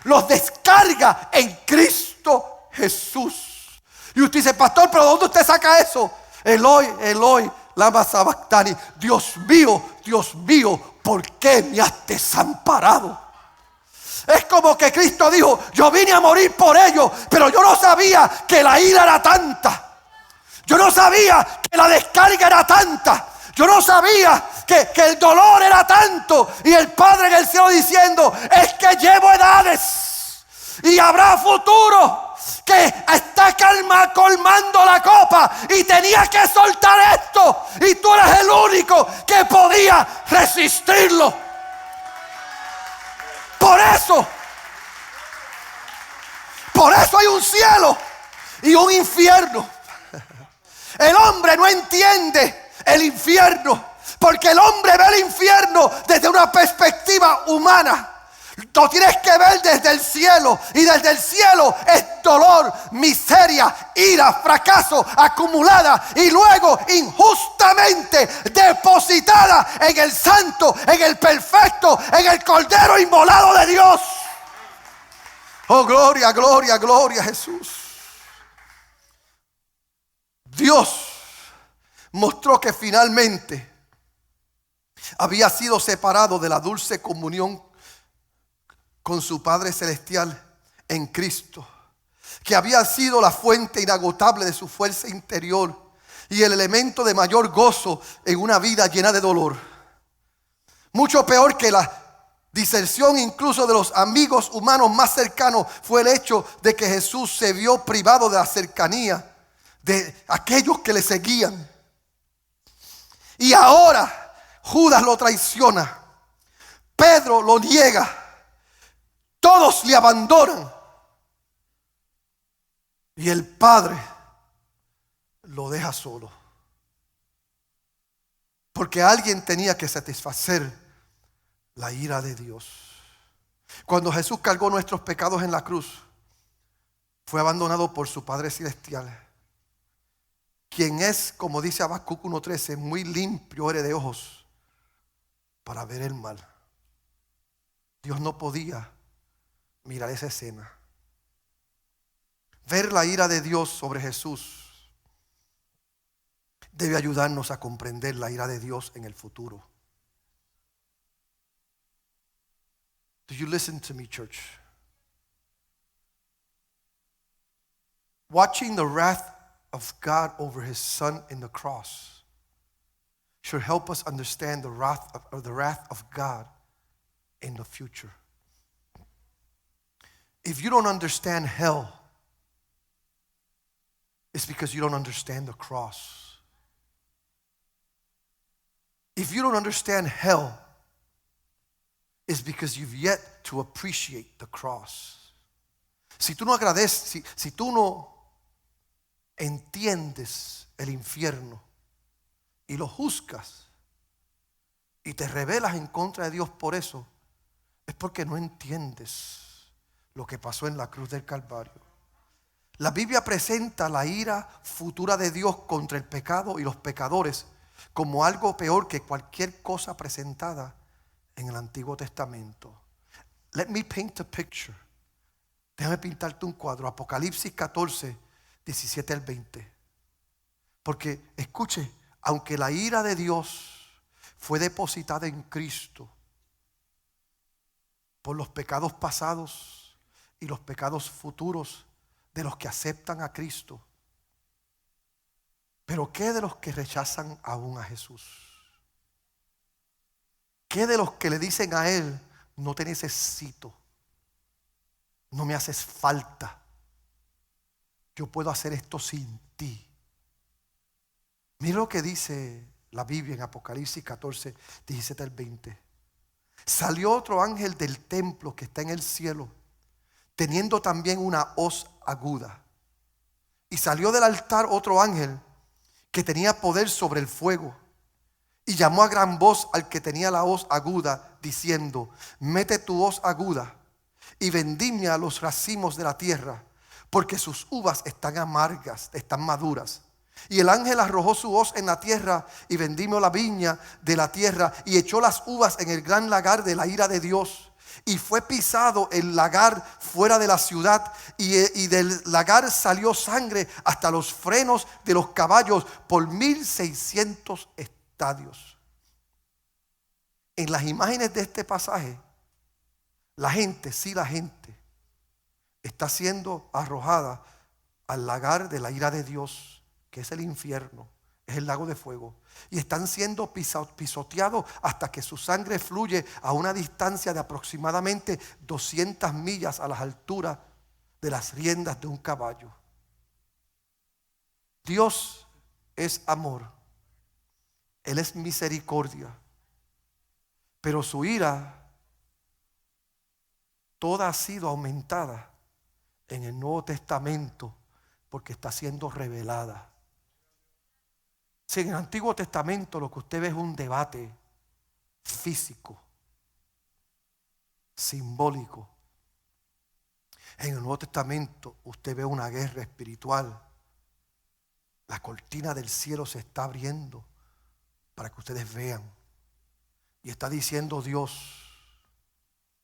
Speaker 1: los descarga en Cristo Jesús. Y usted dice: pastor, ¿pero dónde usted saca eso? Eloi, Eloi, lama sabactani. Dios mío, ¿por qué me has desamparado? Es como que Cristo dijo: yo vine a morir por ellos, pero yo no sabía que la ira era tanta. Yo no sabía que la descarga era tanta. Yo no sabía que el dolor era tanto. Y el Padre en el cielo diciendo: es que llevo edades y habrá futuro que está colmando la copa y tenía que soltar esto, y tú eres el único que podía resistirlo. Por eso Por eso hay un cielo y un infierno. El hombre no entiende el infierno, porque el hombre ve el infierno desde una perspectiva humana. Lo tienes que ver desde el cielo, y desde el cielo es dolor, miseria, ira, fracaso acumulada y luego injustamente depositada en el santo, en el perfecto, en el cordero inmolado de Dios. Oh, gloria, gloria, gloria a Jesús. Dios mostró que finalmente había sido separado de la dulce comunión con su Padre Celestial en Cristo, que había sido la fuente inagotable de su fuerza interior y el elemento de mayor gozo en una vida llena de dolor. Mucho peor que la diserción incluso de los amigos humanos más cercanos fue el hecho de que Jesús se vio privado de la cercanía de aquellos que le seguían. Y ahora Judas lo traiciona, Pedro lo niega, todos le abandonan y el Padre lo deja solo, porque alguien tenía que satisfacer la ira de Dios. Cuando Jesús cargó nuestros pecados en la cruz, fue abandonado por su Padre Celestial, quien es, como dice Habacuc 1:13, muy limpio eres de ojos para ver el mal. Dios no podía mirar esa escena. Ver la ira de Dios sobre Jesús debe ayudarnos a comprender la ira de Dios en el futuro. Do you listen to me, church? Watching the wrath of God over his son in the cross should help us understand the wrath of God in the future. If you don't understand hell, it's because you don't understand the cross. If you don't understand hell, it's because you've yet to appreciate the cross. Si tú no agradeces, si tú no entiendes el infierno y lo juzgas y te rebelas en contra de Dios por eso, es porque no entiendes lo que pasó en la cruz del Calvario. La Biblia presenta la ira futura de Dios contra el pecado y los pecadores como algo peor que cualquier cosa presentada en el Antiguo Testamento. Let me paint a picture. Déjame pintarte un cuadro. Apocalipsis 14, 17 al 20. Porque, escuche, aunque la ira de Dios fue depositada en Cristo por los pecados pasados y los pecados futuros de los que aceptan a Cristo, pero ¿qué de los que rechazan aún a Jesús? ¿Qué de los que le dicen a Él, no te necesito, no me haces falta, yo puedo hacer esto sin ti? Mira lo que dice la Biblia en Apocalipsis 14, 17 al 20. Salió otro ángel del templo que está en el cielo, teniendo también una hoz aguda. Y salió del altar otro ángel que tenía poder sobre el fuego, y llamó a gran voz al que tenía la hoz aguda, diciendo: mete tu hoz aguda y vendimia los racimos de la tierra, porque sus uvas están amargas, están maduras. Y el ángel arrojó su hoz en la tierra y vendimió la viña de la tierra y echó las uvas en el gran lagar de la ira de Dios. Y fue pisado el lagar fuera de la ciudad, y del lagar salió sangre hasta los frenos de los caballos por 1600 estadios. En las imágenes de este pasaje, la gente está siendo arrojada al lagar de la ira de Dios, que es el infierno, es el lago de fuego. Y están siendo pisoteados hasta que su sangre fluye a una distancia de aproximadamente 200 millas a las alturas de las riendas de un caballo. Dios es amor, Él es misericordia, pero su ira toda ha sido aumentada en el Nuevo Testamento porque está siendo revelada. Si en el Antiguo Testamento lo que usted ve es un debate físico, simbólico, en el Nuevo Testamento usted ve una guerra espiritual. La cortina del cielo se está abriendo para que ustedes vean. Y está diciendo Dios,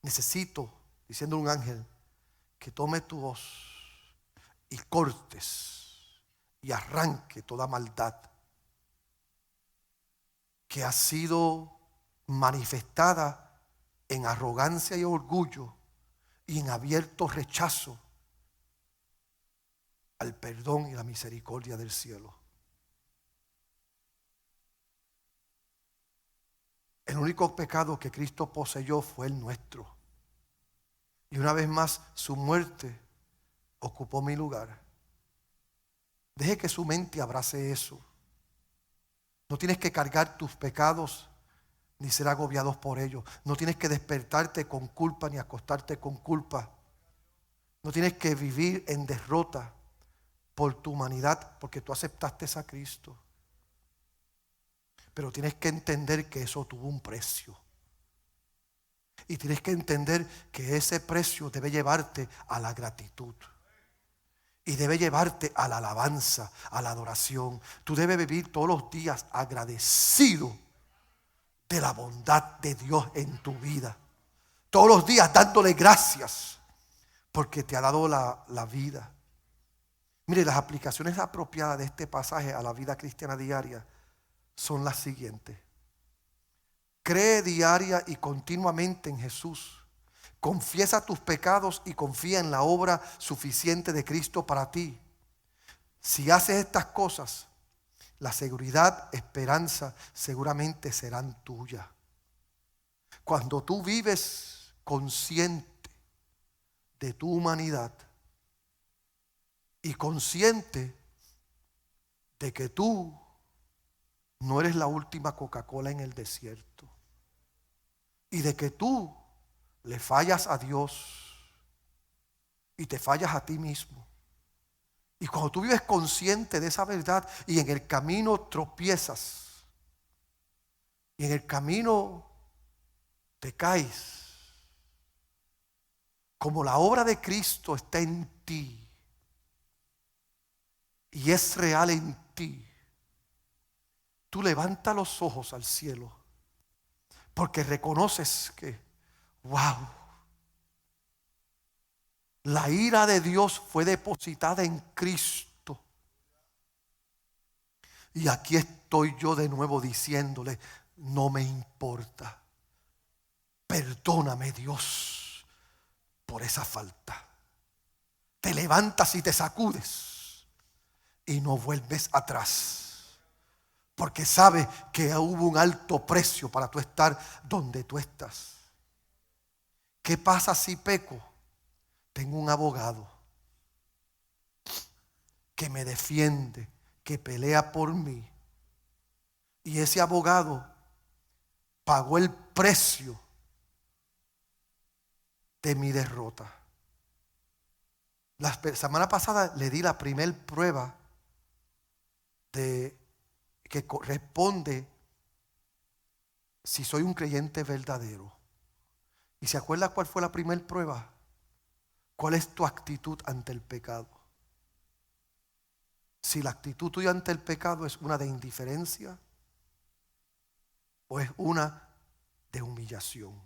Speaker 1: necesito, diciendo un ángel, que tome tu voz y cortes y arranque toda maldad que ha sido manifestada en arrogancia y orgullo y en abierto rechazo al perdón y la misericordia del cielo. El único pecado que Cristo poseyó fue el nuestro. Y una vez más su muerte ocupó mi lugar. Deje que su mente abrace eso. No tienes que cargar tus pecados ni ser agobiados por ellos. No tienes que despertarte con culpa ni acostarte con culpa. No tienes que vivir en derrota por tu humanidad porque tú aceptaste a Cristo. Pero tienes que entender que eso tuvo un precio. Y tienes que entender que ese precio debe llevarte a la gratitud. Y debe llevarte a la alabanza, a la adoración. Tú debes vivir todos los días agradecido de la bondad de Dios en tu vida. Todos los días dándole gracias porque te ha dado la vida. Mire, las aplicaciones apropiadas de este pasaje a la vida cristiana diaria son las siguientes. Cree diaria y continuamente en Jesús. Confiesa tus pecados y confía en la obra suficiente de Cristo para ti. Si haces estas cosas, la seguridad, esperanza seguramente serán tuyas. Cuando tú vives consciente de tu humanidad y consciente de que tú no eres la última Coca-Cola en el desierto y de que tú le fallas a Dios y te fallas a ti mismo. Y cuando tú vives consciente de esa verdad y en el camino tropiezas y en el camino te caes, como la obra de Cristo está en ti y es real en ti, tú levantas los ojos al cielo porque reconoces que, wow, la ira de Dios fue depositada en Cristo. Y aquí estoy yo de nuevo diciéndole, no me importa. Perdóname, Dios, por esa falta. Te levantas y te sacudes y no vuelves atrás. Porque sabes que hubo un alto precio para tú estar donde tú estás. ¿Qué pasa si peco? Tengo un abogado que me defiende, que pelea por mí. Y ese abogado pagó el precio de mi derrota. La semana pasada le di la primer prueba de que corresponde si soy un creyente verdadero. ¿Y se acuerda cuál fue la primera prueba? ¿Cuál es tu actitud ante el pecado? Si la actitud tuya ante el pecado es una de indiferencia o es una de humillación.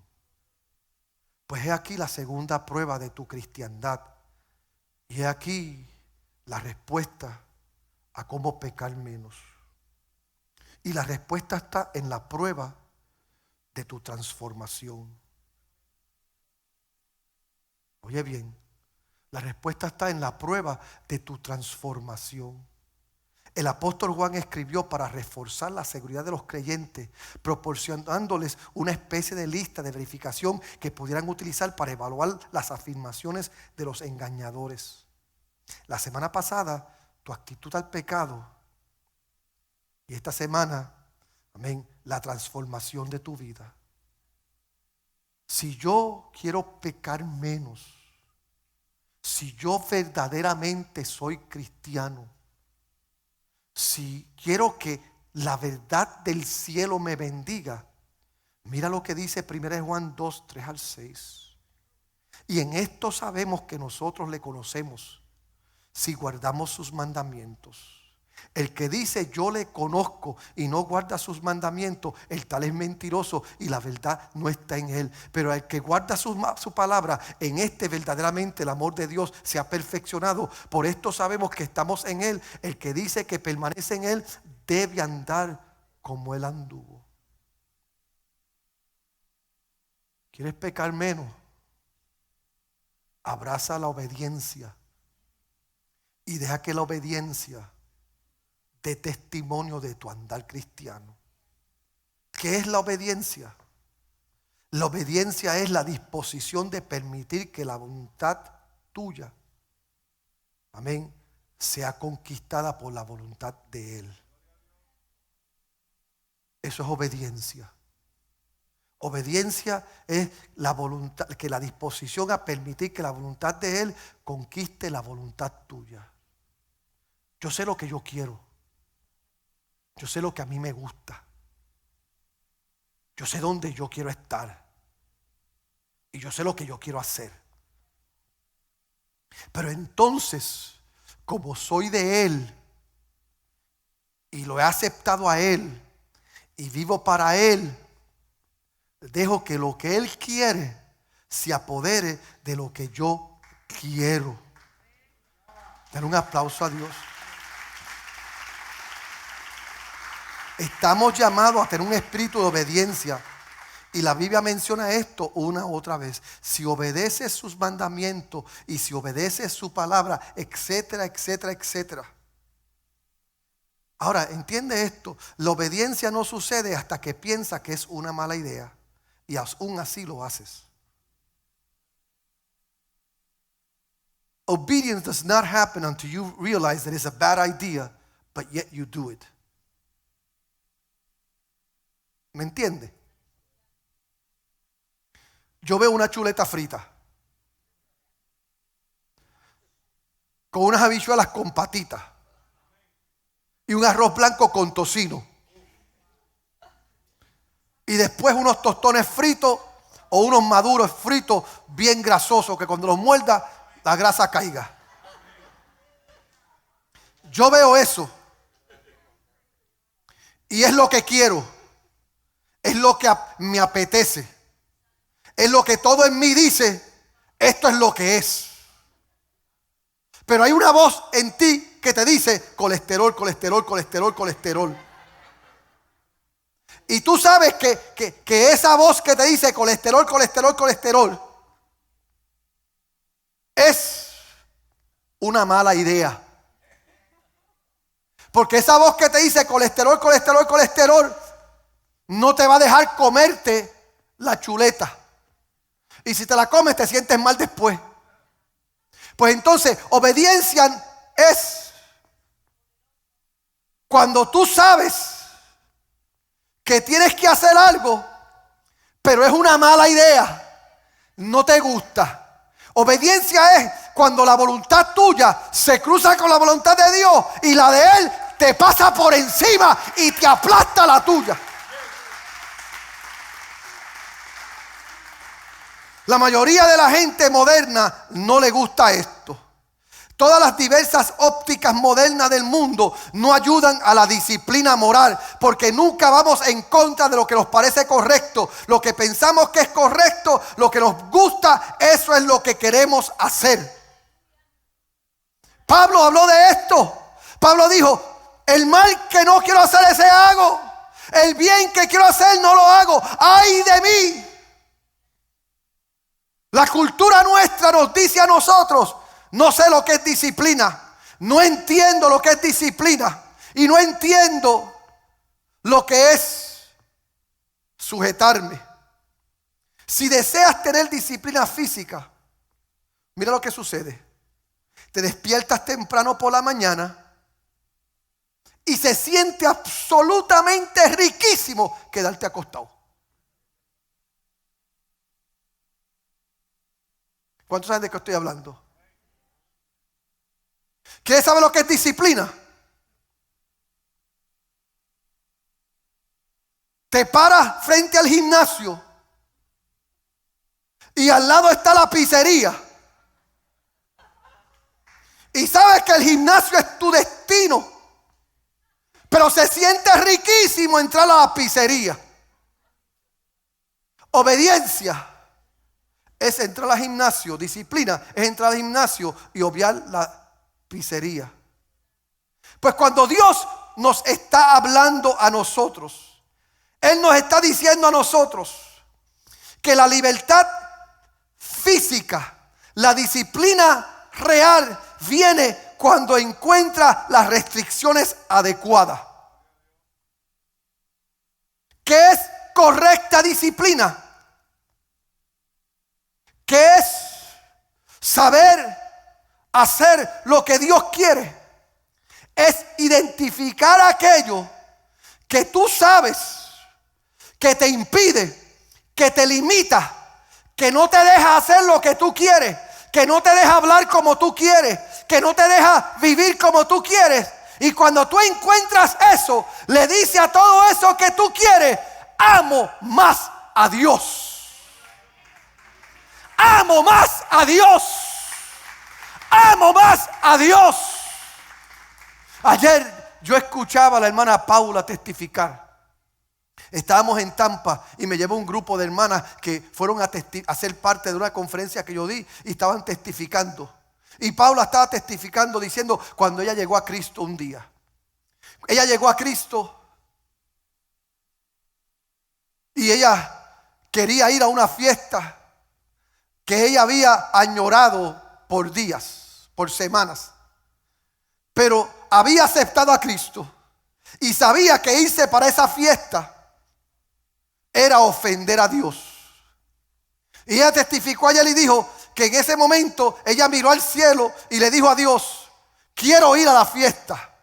Speaker 1: Pues he aquí la segunda prueba de tu cristiandad. Y he aquí la respuesta a cómo pecar menos. Y la respuesta está en la prueba de tu transformación. Oye bien, la respuesta está en la prueba de tu transformación. El apóstol Juan escribió para reforzar la seguridad de los creyentes, proporcionándoles una especie de lista de verificación que pudieran utilizar para evaluar las afirmaciones de los engañadores. La semana pasada, tu actitud al pecado, y esta semana, amén, la transformación de tu vida. Si yo quiero pecar menos, Si yo verdaderamente soy cristiano, si quiero que la verdad del cielo me bendiga, mira lo que dice 1 Juan 2, 3 al 6. Y en esto sabemos que nosotros le conocemos, si guardamos sus mandamientos. El que dice yo le conozco y no guarda sus mandamientos, el tal es mentiroso y la verdad no está en él. Pero el que guarda su palabra, en este verdaderamente el amor de Dios se ha perfeccionado. Por esto sabemos que estamos en él. El que dice que permanece en él debe andar como él anduvo. ¿Quieres pecar menos? Abraza la obediencia y deja que la obediencia dé testimonio de tu andar cristiano. ¿Qué es la obediencia? La obediencia es la disposición de permitir que la voluntad tuya, amén, sea conquistada por la voluntad de Él. Eso es obediencia. Obediencia es la voluntad, que la disposición a permitir que la voluntad de Él conquiste la voluntad tuya. Yo sé lo que yo quiero. Yo sé lo que a mí me gusta. Yo sé dónde yo quiero estar. Y yo sé lo que yo quiero hacer. Pero entonces, como soy de Él y lo he aceptado a Él y vivo para Él, dejo que lo que Él quiere se apodere de lo que yo quiero. Dar un aplauso a Dios. Estamos llamados a tener un espíritu de obediencia. Y la Biblia menciona esto una u otra vez. Si obedeces sus mandamientos y si obedeces su palabra, etcétera, etcétera, etcétera. Ahora, entiende esto. La obediencia no sucede hasta que piensas que es una mala idea. Y aún así lo haces. Obedience does not happen until you realize that it's a bad idea, but yet you do it. ¿Me entiende? Yo veo una chuleta frita con unas habichuelas con patitas y un arroz blanco con tocino y después unos tostones fritos o unos maduros fritos bien grasosos que cuando los muerda la grasa caiga. Yo veo eso y es lo que quiero, es lo que me apetece, es lo que todo en mí dice, esto es lo que es. Pero hay una voz en ti que te dice colesterol, colesterol, colesterol, colesterol. Y tú sabes que esa voz que te dice colesterol, colesterol, colesterol es una mala idea. Porque esa voz que te dice colesterol, colesterol, colesterol no te va a dejar comerte la chuleta. Y si te la comes te sientes mal después. Pues entonces obediencia es cuando tú sabes que tienes que hacer algo, pero es una mala idea, no te gusta. Obediencia es cuando la voluntad tuya se cruza con la voluntad de Dios y la de Él te pasa por encima y te aplasta la tuya. La mayoría de la gente moderna no le gusta esto. Todas las diversas ópticas modernas del mundo no ayudan a la disciplina moral, porque nunca vamos en contra de lo que nos parece correcto. Lo que pensamos que es correcto, lo que nos gusta, eso es lo que queremos hacer. Pablo habló de esto. Pablo dijo, el mal que no quiero hacer ese hago, el bien que quiero hacer no lo hago. ¡Ay de mí! La cultura nuestra nos dice a nosotros, no sé lo que es disciplina, no entiendo lo que es disciplina y no entiendo lo que es sujetarme. Si deseas tener disciplina física, mira lo que sucede. Te despiertas temprano por la mañana y se siente absolutamente riquísimo quedarte acostado. ¿Cuántos saben de qué estoy hablando? ¿Quieres saber lo que es disciplina? Te paras frente al gimnasio y al lado está la pizzería. Y sabes que el gimnasio es tu destino, pero se siente riquísimo entrar a la pizzería. Obediencia es entrar al gimnasio. Disciplina es entrar al gimnasio y obviar la pizzería. Pues cuando Dios nos está hablando a nosotros, Él nos está diciendo a nosotros que la libertad física, la disciplina real, viene cuando encuentra las restricciones adecuadas. ¿Qué es correcta disciplina? ¿Qué es saber hacer lo que Dios quiere? Es identificar aquello que tú sabes que te impide, que te limita, que no te deja hacer lo que tú quieres, que no te deja hablar como tú quieres, que no te deja vivir como tú quieres. Y cuando tú encuentras eso, le dice a todo eso que tú quieres: amo más a Dios. Amo más a Dios. Amo más a Dios. Ayer yo escuchaba a la hermana Paula testificar. Estábamos en Tampa y me llevó un grupo de hermanas que fueron a ser parte de una conferencia que yo di y estaban testificando. Y Paula estaba testificando diciendo cuando ella llegó a Cristo un día. Ella llegó a Cristo y ella quería ir a una fiesta que ella había añorado por días, por semanas. Pero había aceptado a Cristo y sabía que irse para esa fiesta era ofender a Dios. Y ella testificó ayer y dijo que en ese momento ella miró al cielo y le dijo a Dios: quiero ir a la fiesta,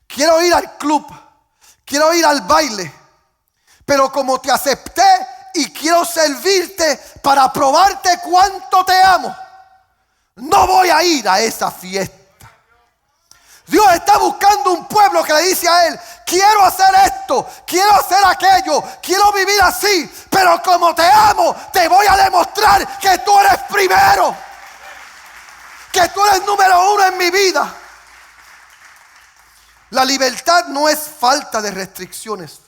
Speaker 1: quiero ir al club, quiero ir al baile, pero como te acepté y quiero servirte para probarte cuánto te amo, no voy a ir a esa fiesta. Dios está buscando un pueblo que le dice a Él: quiero hacer esto, quiero hacer aquello, quiero vivir así, pero como te amo, te voy a demostrar que tú eres primero, que tú eres número uno en mi vida. La libertad no es falta de restricciones.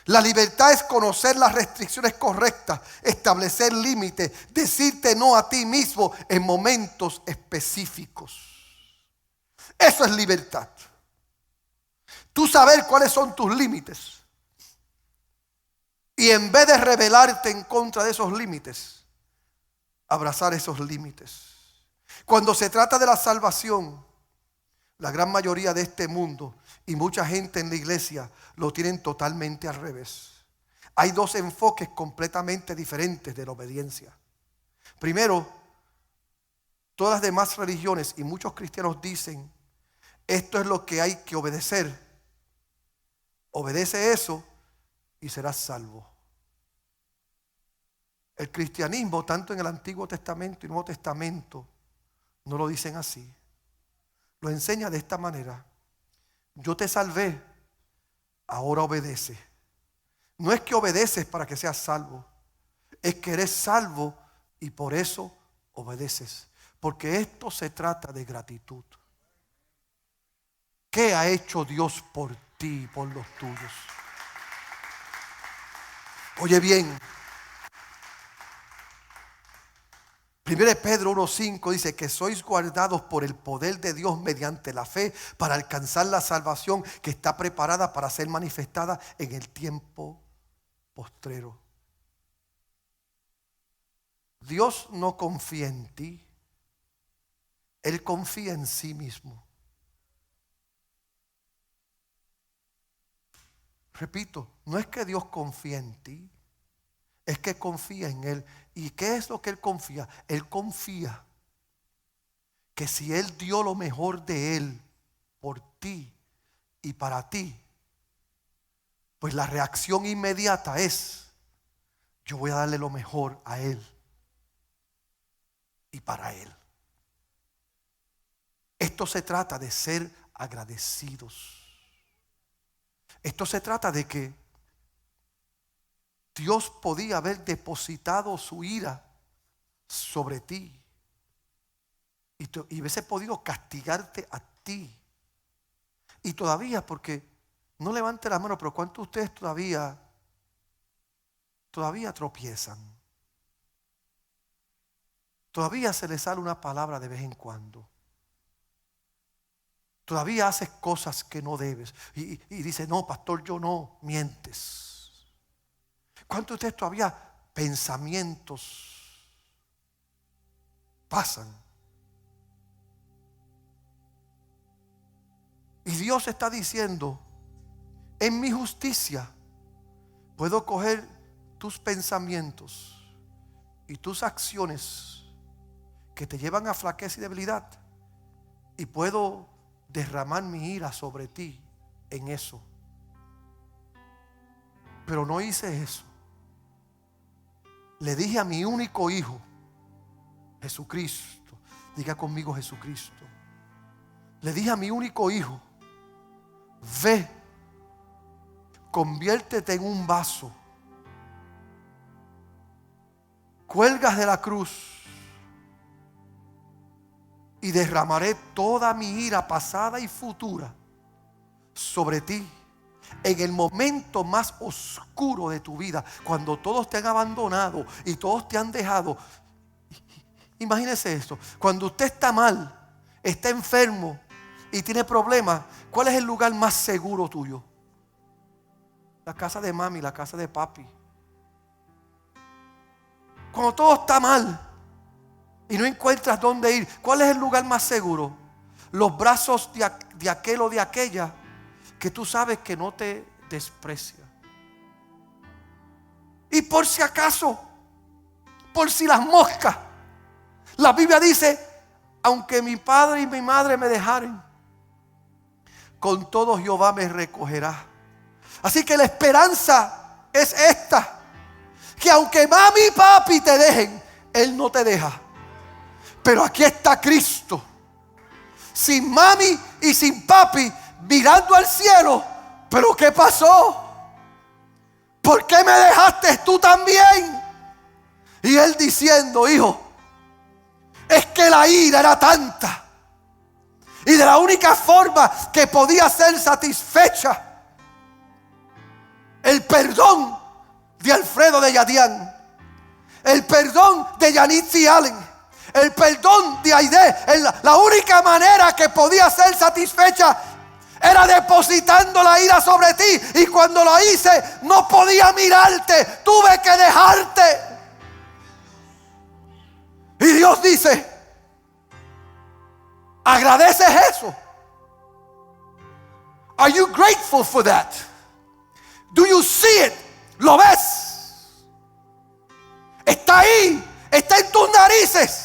Speaker 1: La libertad es conocer las restricciones correctas, establecer límites, decirte no a ti mismo en momentos específicos. Eso es libertad. Tú saber cuáles son tus límites. Y en vez de rebelarte en contra de esos límites, abrazar esos límites. Cuando se trata de la salvación, la gran mayoría de este mundo y mucha gente en la iglesia lo tienen totalmente al revés. Hay dos enfoques completamente diferentes de la obediencia. Primero, todas las demás religiones y muchos cristianos dicen: esto es lo que hay que obedecer. Obedece eso y serás salvo. El cristianismo, tanto en el Antiguo Testamento y Nuevo Testamento, no lo dicen así. Lo enseña de esta manera: yo te salvé, ahora obedece. No es que obedeces para que seas salvo, es que eres salvo y por eso obedeces. Porque esto se trata de gratitud. ¿Qué ha hecho Dios por ti y por los tuyos? Oye bien, 1 Pedro 1:5 dice que sois guardados por el poder de Dios mediante la fe para alcanzar la salvación que está preparada para ser manifestada en el tiempo postrero. Dios no confía en ti, Él confía en sí mismo. Repito, no es que Dios confía en ti, es que confía en Él. ¿Y qué es lo que Él confía? Él confía que si Él dio lo mejor de Él por ti y para ti, pues la reacción inmediata es: yo voy a darle lo mejor a Él y para Él. Esto se trata de ser agradecidos. Esto se trata de que Dios podía haber depositado su ira sobre ti y hubiese podido castigarte a ti. Y todavía, porque no levante la mano, pero ¿cuántos de ustedes todavía tropiezan? Todavía se les sale una palabra de vez en cuando. Todavía haces cosas que no debes. Y dices, no, pastor, yo no. Mientes. ¿Cuántos de ustedes todavía pensamientos pasan? Y Dios está diciendo, en mi justicia puedo coger tus pensamientos y tus acciones que te llevan a flaqueza y debilidad, y puedo derramar mi ira sobre ti en eso. Pero no hice eso. Le dije a mi único hijo, Jesucristo, diga conmigo Jesucristo. Le dije a mi único hijo, ve, conviértete en un vaso, cuelgas de la cruz y derramaré toda mi ira pasada y futura sobre ti en el momento más oscuro de tu vida, cuando todos te han abandonado y todos te han dejado. Imagínese esto: cuando usted está mal, está enfermo y tiene problemas, ¿cuál es el lugar más seguro tuyo? La casa de mami, la casa de papi. Cuando todo está mal y no encuentras dónde ir, ¿cuál es el lugar más seguro? Los brazos de aquel o de aquella que tú sabes que no te desprecia. Y por si acaso, por si las moscas, la Biblia dice, aunque mi padre y mi madre me dejaren, con todo Jehová me recogerá. Así que la esperanza es esta, que aunque mami y papi te dejen, Él no te deja. Pero aquí está Cristo, sin mami y sin papi, mirando al cielo. ¿Pero qué pasó? ¿Por qué me dejaste tú también? Y Él diciendo, hijo, es que la ira era tanta, y de la única forma que podía ser satisfecha el perdón de Alfredo de Yadián, el perdón de Yanitzi Allen, el perdón de Aide, la única manera que podía ser satisfecha era depositando la ira sobre ti. Y cuando lo hice, no podía mirarte, tuve que dejarte. Y Dios dice, ¿agradeces eso? Are you grateful for that? Do you see it? ¿Lo ves? Está ahí, está en tus narices.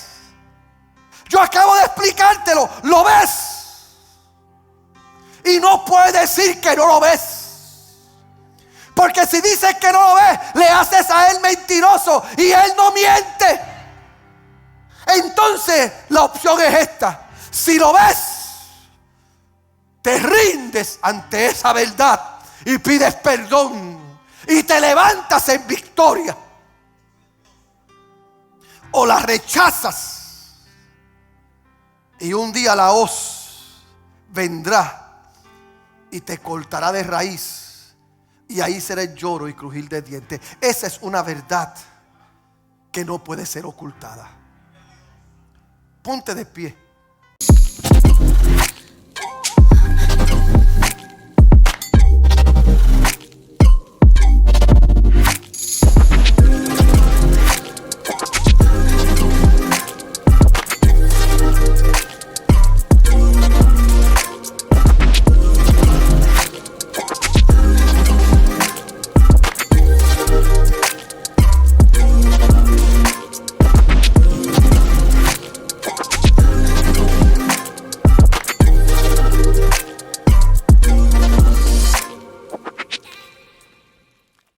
Speaker 1: Yo acabo de explicártelo, ¿lo ves? Y no puedes decir que no lo ves, porque si dices que no lo ves, le haces a Él mentiroso, y Él no miente. Entonces la opción es esta: si lo ves, te rindes ante esa verdad y pides perdón y te levantas en victoria, o la rechazas y un día la hoz vendrá y te cortará de raíz, y ahí será el lloro y crujir de dientes. Esa es una verdad que no puede ser ocultada. Ponte de pie.